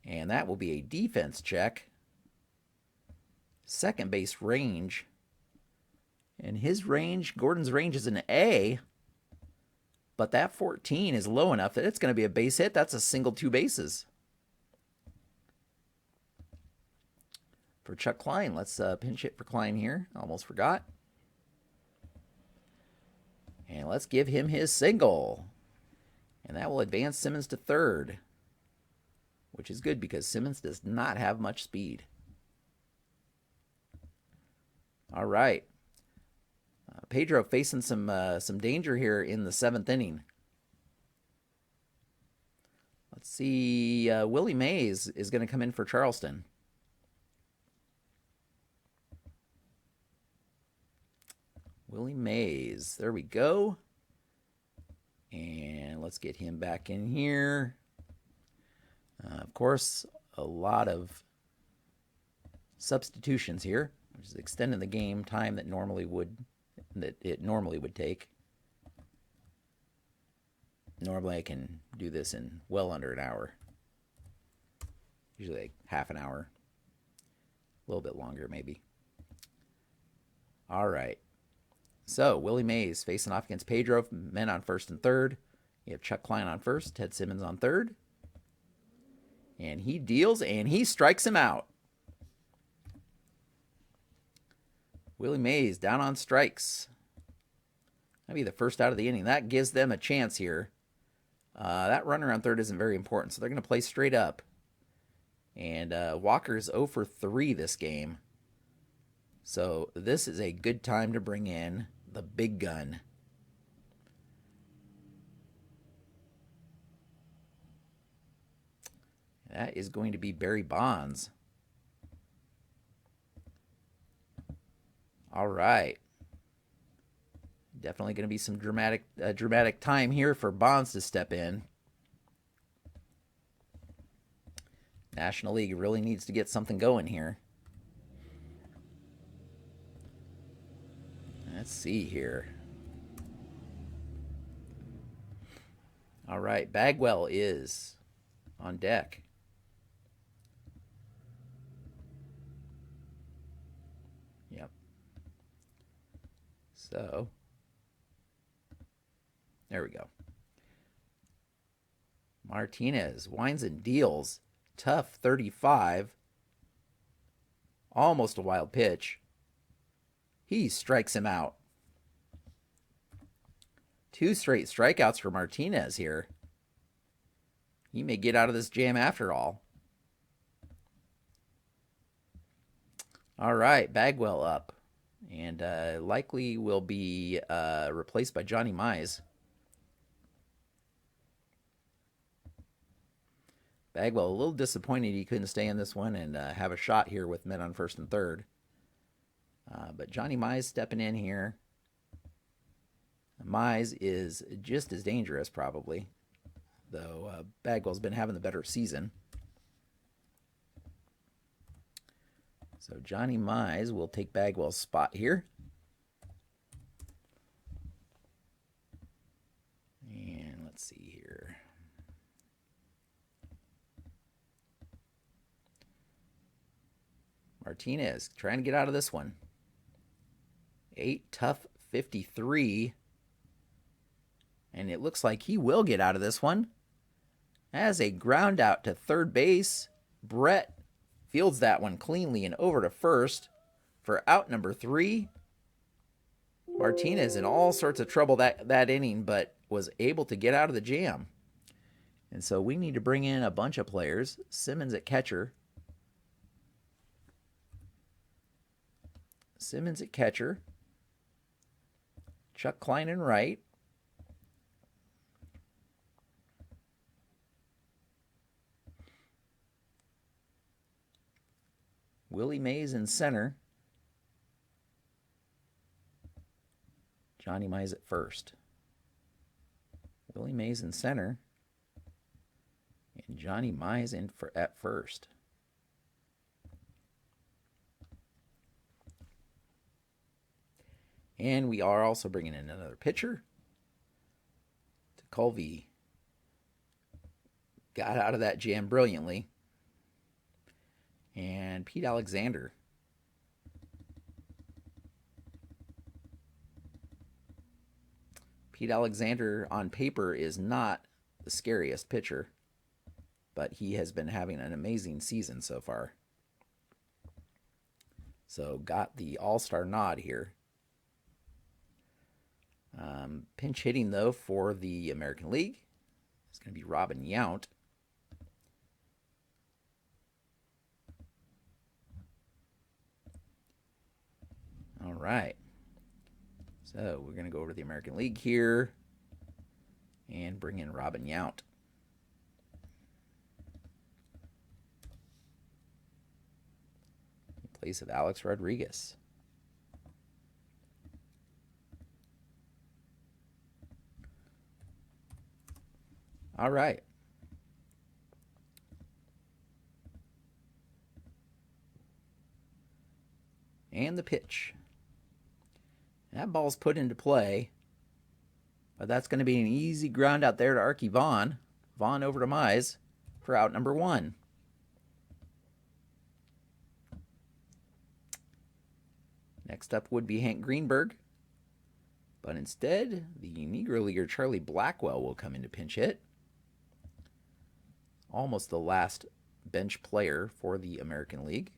And that will be a defense check. Second base range. And his range, Gordon's range is an A. But that 14 is low enough that it's going to be a base hit. That's a single 2 bases. For Chuck Klein, let's pinch hit for Klein here. Almost forgot. And let's give him his single. And that will advance Simmons to third. Which is good because Simmons does not have much speed. All right. Pedro facing some danger here in the 7th inning. Let's see. Willie Mays is going to come in for Charleston. Willie Mays. There we go. And let's get him back in here. Of course, a lot of substitutions here, which is extending the game time that it normally would take. Normally I can do this in well under an hour. Usually like half an hour. A little bit longer maybe. All right. So, Willie Mays facing off against Pedro, men on first and third. You have Chuck Klein on first, Ted Simmons on third. And he deals and he strikes him out. Willie Mays down on strikes. That'll be the first out of the inning. That gives them a chance here. That runner on third isn't very important, so they're going to play straight up. And Walker's 0 for 3 this game. So this is a good time to bring in the big gun. That is going to be Barry Bonds. All right. Definitely going to be some dramatic time here for Bonds to step in. National League really needs to get something going here. Let's see here. All right, Bagwell is on deck. Yep. So, there we go. Martinez winds and deals. Tough 35. Almost a wild pitch. He strikes him out. 2 straight strikeouts for Martinez here. He may get out of this jam after all. All right, Bagwell up. And likely will be replaced by Johnny Mize. Bagwell a little disappointed he couldn't stay in this one and have a shot here with men on first and third. But Johnny Mize stepping in here. Mize is just as dangerous probably, though Bagwell's been having the better season. So Johnny Mize will take Bagwell's spot here. And let's see here. Martinez trying to get out of this one. 8 tough 53. And it looks like he will get out of this one. As a ground out to third base. Brett fields that one cleanly and over to first for out number 3. Martinez in all sorts of trouble that inning, but was able to get out of the jam. And so we need to bring in a bunch of players. Simmons at catcher. Chuck Klein in right. Willie Mays in center. Johnny Mize at first. Willie Mays in center. And Johnny Mize at first. And we are also bringing in another pitcher. Colvey got out of that jam brilliantly. And Pete Alexander. Pete Alexander on paper is not the scariest pitcher, but he has been having an amazing season so far. So got the all-star nod here. Pinch hitting, though, for the American League is going to be Robin Yount. All right. So we're going to go over to the American League here and bring in Robin Yount. In place of Alex Rodriguez. All right. And the pitch. That ball's put into play, but that's going to be an easy ground out there to Archie Vaughn. Vaughn over to Mize for out number 1. Next up would be Hank Greenberg, but instead, the Negro Leaguer Charlie Blackwell will come in to pinch hit. Almost the last bench player for the American League.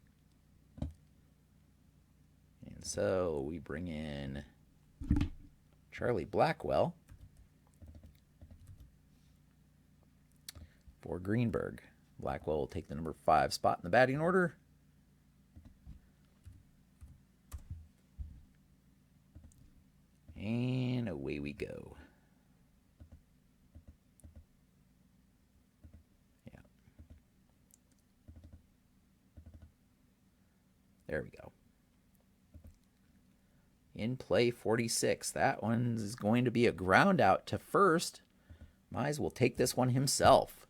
And so we bring in Charlie Blackwell for Greenberg. Blackwell will take the number 5 spot in the batting order. And away we go. Yeah. There we go. In play 46. That one is going to be a ground out to first. Mize will take this one himself.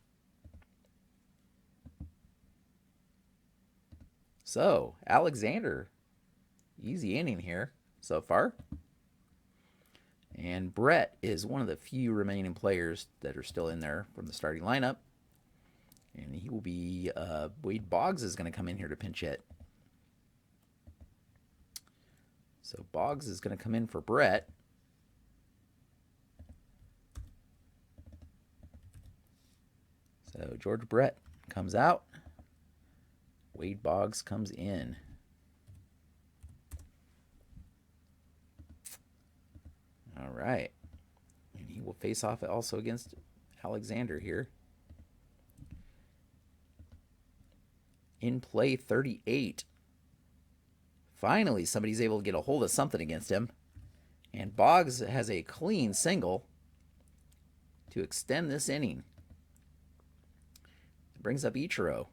So, Alexander, easy inning here so far. And Brett is one of the few remaining players that are still in there from the starting lineup. And he will be, Wade Boggs is going to come in here to pinch hit. So Boggs is going to come in for Brett. So George Brett comes out. Wade Boggs comes in. All right. And he will face off also against Alexander here. In play 38. Finally, somebody's able to get a hold of something against him. And Boggs has a clean single to extend this inning. It brings up Ichiro.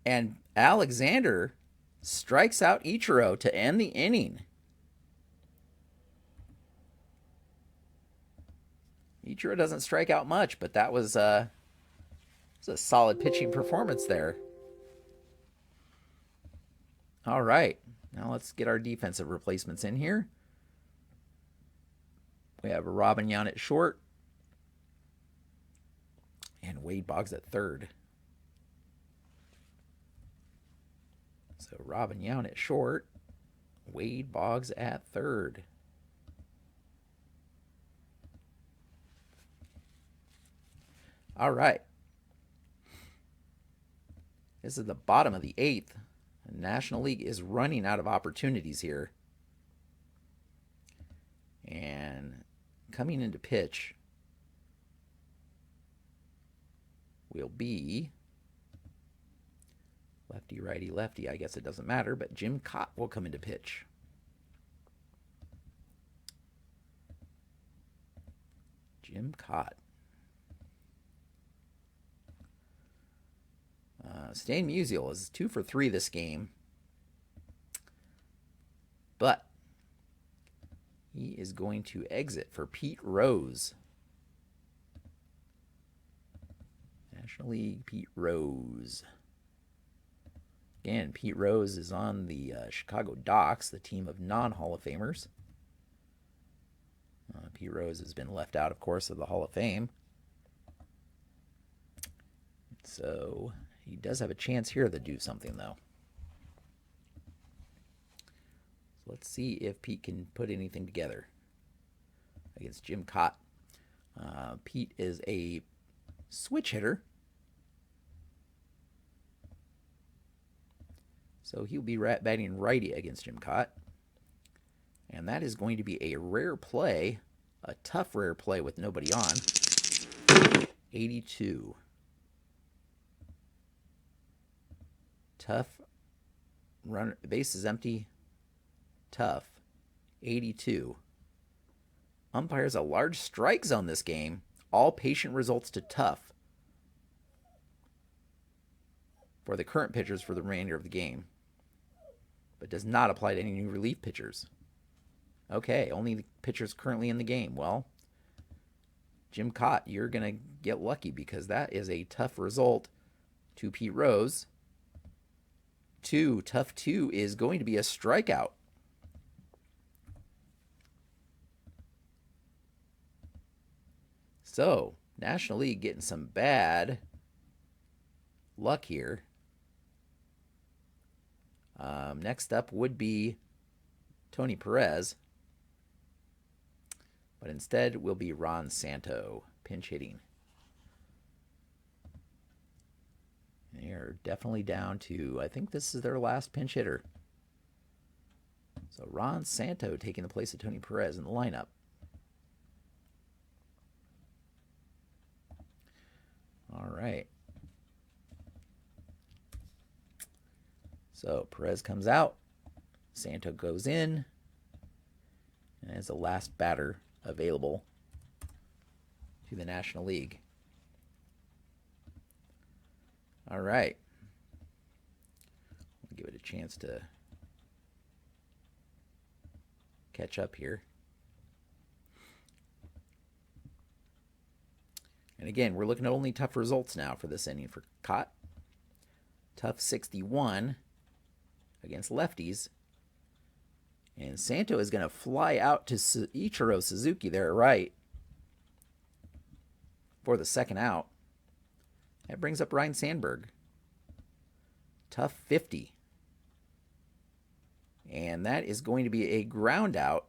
And Alexander strikes out Ichiro to end the inning. Ichiro doesn't strike out much, but that was a solid pitching performance there. All right, now let's get our defensive replacements in here. We have Robin Yount at short and Wade Boggs at third. So Robin Yount at short, Wade Boggs at third. All right. This is the bottom of the 8th. The National League is running out of opportunities here. And coming into pitch will be lefty, righty, lefty. I guess it doesn't matter, but Jim Cott will come into pitch. Jim Cott. Stan Musial is 2 for 3 this game, but he is going to exit for Pete Rose. National League, Pete Rose. Again, Pete Rose is on the Chicago Docks, the team of non-Hall of Famers. Pete Rose has been left out, of course, of the Hall of Fame. So he does have a chance here to do something, though. So let's see if Pete can put anything together against Jim Cott. Pete is a switch hitter, so he'll be batting righty against Jim Cott. And that is going to be a rare play, a tough rare play with nobody on. 82. Tough. Run, base is empty. Tough. 82. Umpires a large strike zone this game. All patient results to tough for the current pitchers for the remainder of the game, but does not apply to any new relief pitchers. Okay, only the pitchers currently in the game. Well, Jim Cott, you're going to get lucky because that is a tough result to Pete Rose. 2, tough 2 is going to be a strikeout. So, National League getting some bad luck here. Next up would be Tony Perez. But instead will be Ron Santo pinch hitting. They are definitely down to, I think this is their last pinch hitter. So Ron Santo taking the place of Tony Perez in the lineup. All right. So Perez comes out. Santo goes in. And is the last batter available to the National League. All right. I'll give it a chance to catch up here. And again, we're looking at only tough results now for this inning for Cott. Tough 61 against lefties. And Santo is going to fly out to Ichiro Suzuki there, right, for the second out. That brings up Ryan Sandberg. Tough 50. And that is going to be a ground out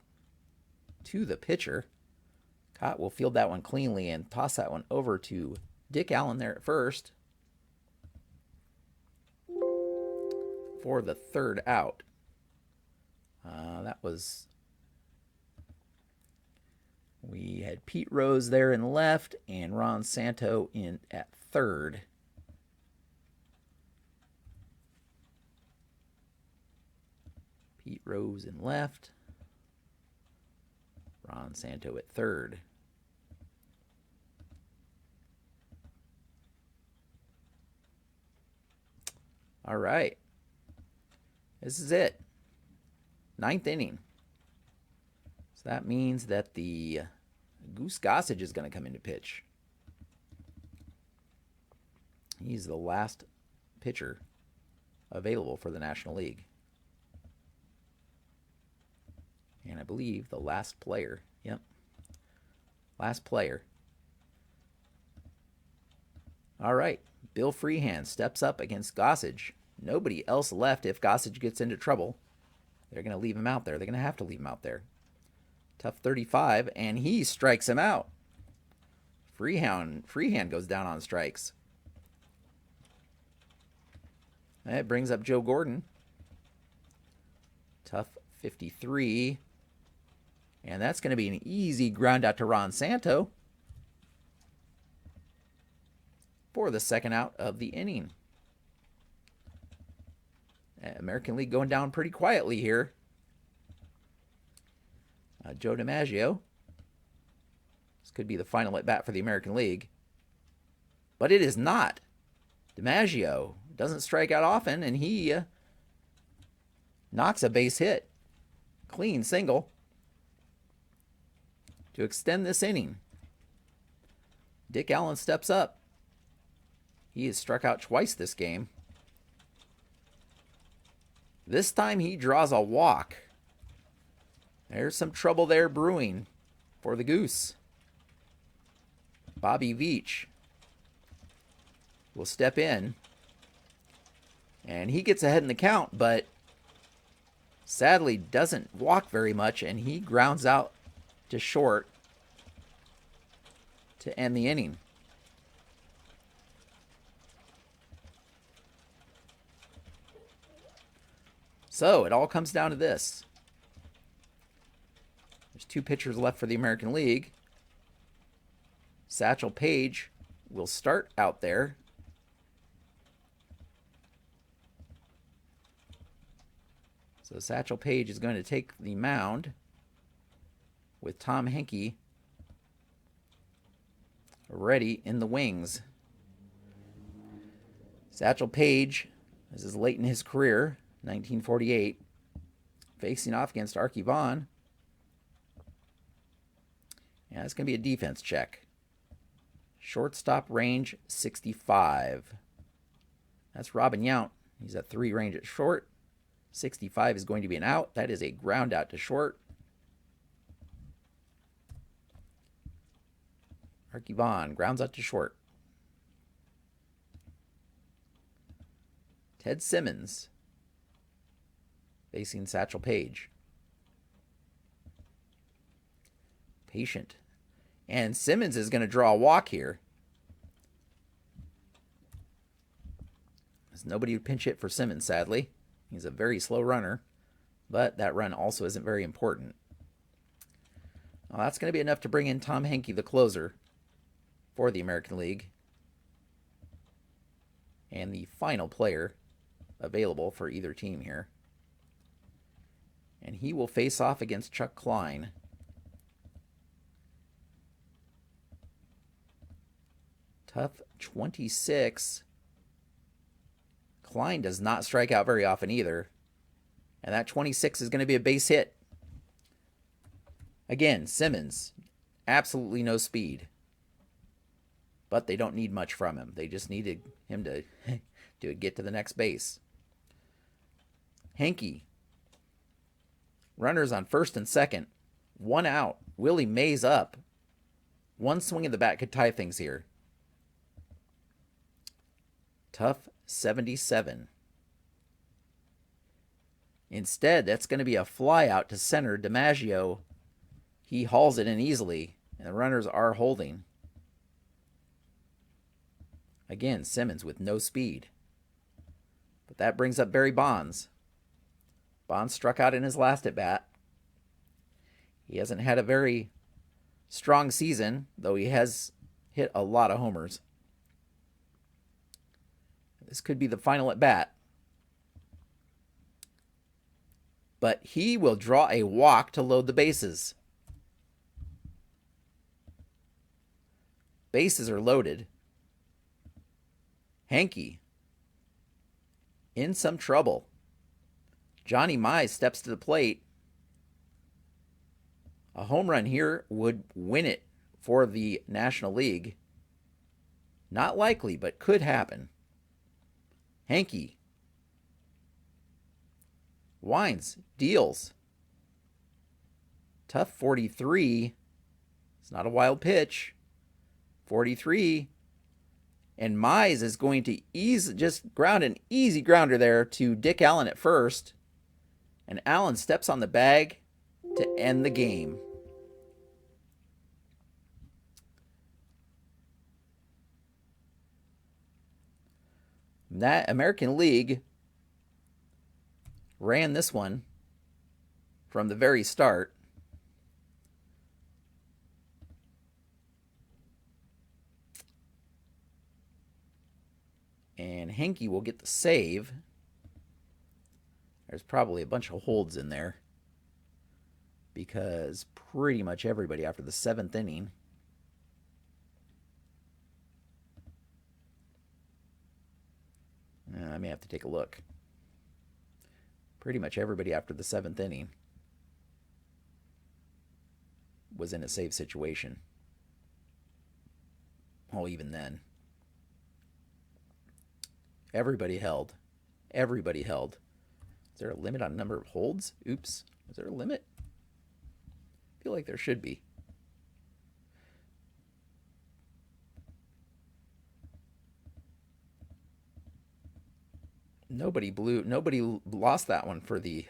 to the pitcher. Cott will field that one cleanly and toss that one over to Dick Allen there at first for the third out. We had Pete Rose there in left and Ron Santo in at third. Pete Rose in left, Ron Santo at third. All right. This is it. Ninth inning. So that means that the Goose Gossage is going to come into pitch. He's the last pitcher available for the National League. And I believe the last player. Yep. Last player. All right. Bill Freehand steps up against Gossage. Nobody else left if Gossage gets into trouble. They're going to leave him out there. They're going to have to leave him out there. Tough 35, and he strikes him out Freehand goes down on strikes. That brings up Joe Gordon. Tough 53. And that's going to be an easy ground out to Ron Santo for the second out of the inning. American League going down pretty quietly here. Joe DiMaggio. This could be the final at bat for the American League. But it is not. DiMaggio doesn't strike out often, and he knocks a base hit. Clean single to extend this inning. Dick Allen steps up. He has struck out twice this game. This time he draws a walk. There's some trouble there brewing for the Goose. Bobby Veach will step in. And he gets ahead in the count, but sadly doesn't walk very much, and he grounds out to short to end the inning. So it all comes down to this. There's 2 pitchers left for the American League. Satchel Paige will start out there. So Satchel Paige is going to take the mound with Tom Henke ready in the wings. Satchel Paige, this is late in his career, 1948, facing off against Arky Vaughan. Yeah, it's going to be a defense check. Shortstop range 65. That's Robin Yount. He's at 3 range at short. 65 is going to be an out. That is a ground out to short. Arky Vaughan grounds out to short. Ted Simmons facing Satchel Paige. Patient. And Simmons is going to draw a walk here. There's nobody to pinch hit for Simmons, sadly. He's a very slow runner, but that run also isn't very important. Well, that's going to be enough to bring in Tom Henke, the closer, for the American League. And the final player available for either team here. And he will face off against Chuck Klein. Tough 26. Klein does not strike out very often either. And that 26 is going to be a base hit. Again, Simmons, absolutely no speed. But they don't need much from him. They just needed him to get to the next base. Henke. Runners on first and second. 1 out. Willie Mays up. 1 swing of the bat could tie things here. Tough 77. Instead, that's going to be a fly out to center. DiMaggio, he hauls it in easily, and the runners are holding. Again, Simmons with no speed. But that brings up Barry Bonds. Bonds struck out in his last at-bat. He hasn't had a very strong season, though he has hit a lot of homers. This could be the final at-bat. But he will draw a walk to load the bases. Bases are loaded. Henke in some trouble. Johnny Mize steps to the plate. A home run here would win it for the National League. Not likely, but could happen. Henke winds, deals. Tough 43. It's not a wild pitch. 43. And Mize is going to just ground an easy grounder there to Dick Allen at first. And Allen steps on the bag to end the game. That American League ran this one from the very start. And Henke will get the save. There's probably a bunch of holds in there because pretty much everybody after the 7th inning I may have to take a look. Pretty much everybody after the 7th inning was in a save situation. Oh, even then. Everybody held. Everybody held. Is there a limit on number of holds? Oops. Is there a limit? I feel like there should be. Nobody lost that one for the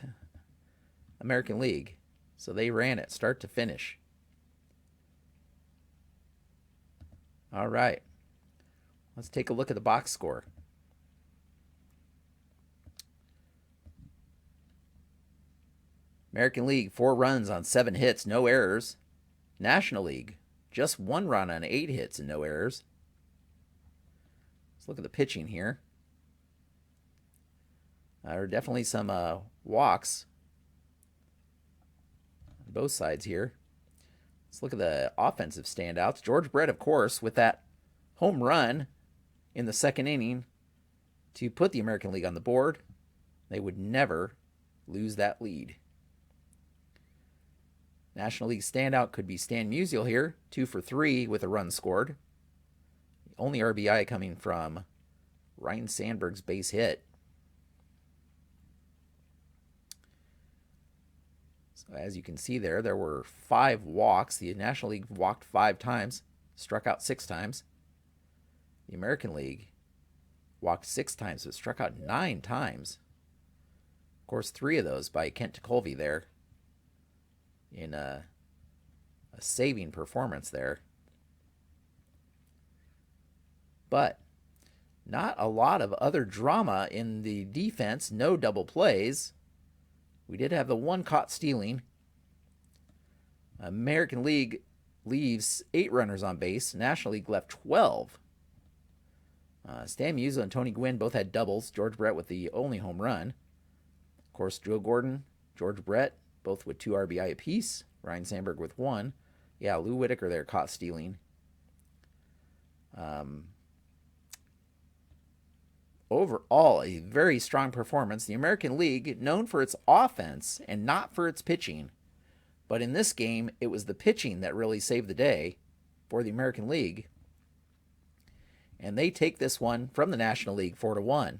American League. So they ran it start to finish. All right. Let's take a look at the box score. American League, 4 runs on 7 hits, no errors. National League, just 1 run on 8 hits and no errors. Let's look at the pitching here. There are definitely some walks on both sides here. Let's look at the offensive standouts. George Brett, of course, with that home run in the 2nd inning to put the American League on the board. They would never lose that lead. National League standout could be Stan Musial here, 2 for 3 with a run scored. The only RBI coming from Ryne Sandberg's base hit. So as you can see there were 5 walks. The National League walked 5 times, struck out 6 times. The American League walked 6 times, but struck out 9 times. Of course, 3 of those by Kent Tekulve there in a saving performance there. But not a lot of other drama in the defense. No double plays. We did have the 1 caught stealing. American League leaves 8 runners on base. National League left 12. Stan Musial and Tony Gwynn both had doubles. George Brett with the only home run. Of course, Joe Gordon, George Brett, both with 2 RBI apiece. Ryne Sandberg with 1. Yeah, Lou Whitaker there caught stealing. Overall, a very strong performance. The American League, known for its offense and not for its pitching. But in this game, it was the pitching that really saved the day for the American League. And they take this one from the National League 4-1.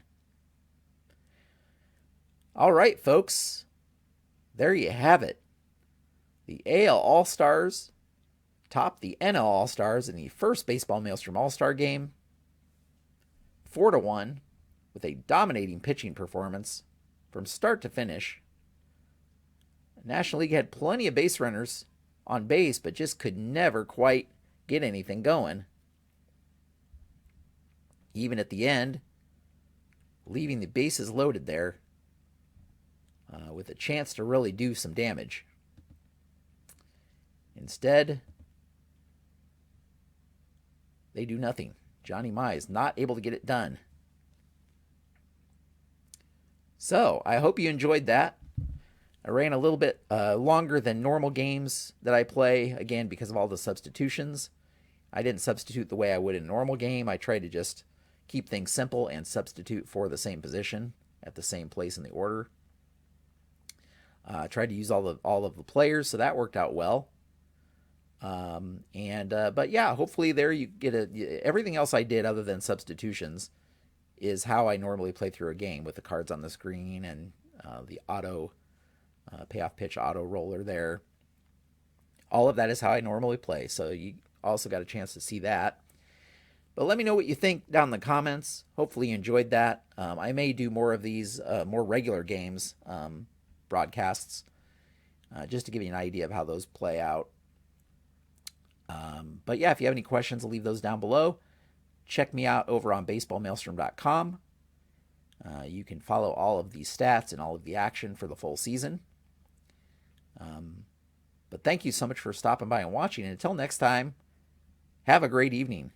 All right, folks. There you have it. The AL All-Stars topped the NL All-Stars in the first Baseball Maelstrom All-Star game. 4-1 with a dominating pitching performance from start to finish. The National League had plenty of base runners on base, but just could never quite get anything going. Even at the end, leaving the bases loaded there with a chance to really do some damage. Instead, they do nothing. Johnny Mize not able to get it done. So, I hope you enjoyed that. I ran a little bit longer than normal games that I play, again, because of all the substitutions. I didn't substitute the way I would in a normal game. I tried to just keep things simple and substitute for the same position at the same place in the order. I tried to use all of the players, so that worked out well. But yeah, hopefully there you get everything else I did other than substitutions is how I normally play through a game with the cards on the screen and the auto payoff pitch auto roller there. All of that is how I normally play, so you also got a chance to see that. But let me know what you think down in the comments. Hopefully you enjoyed that. I may do more of these more regular games broadcasts just to give you an idea of how those play out. But yeah, if you have any questions, I'll leave those down below. Check me out over on baseballmaelstrom.com. You can follow all of these stats and all of the action for the full season. But thank you so much for stopping by and watching. And until next time, have a great evening.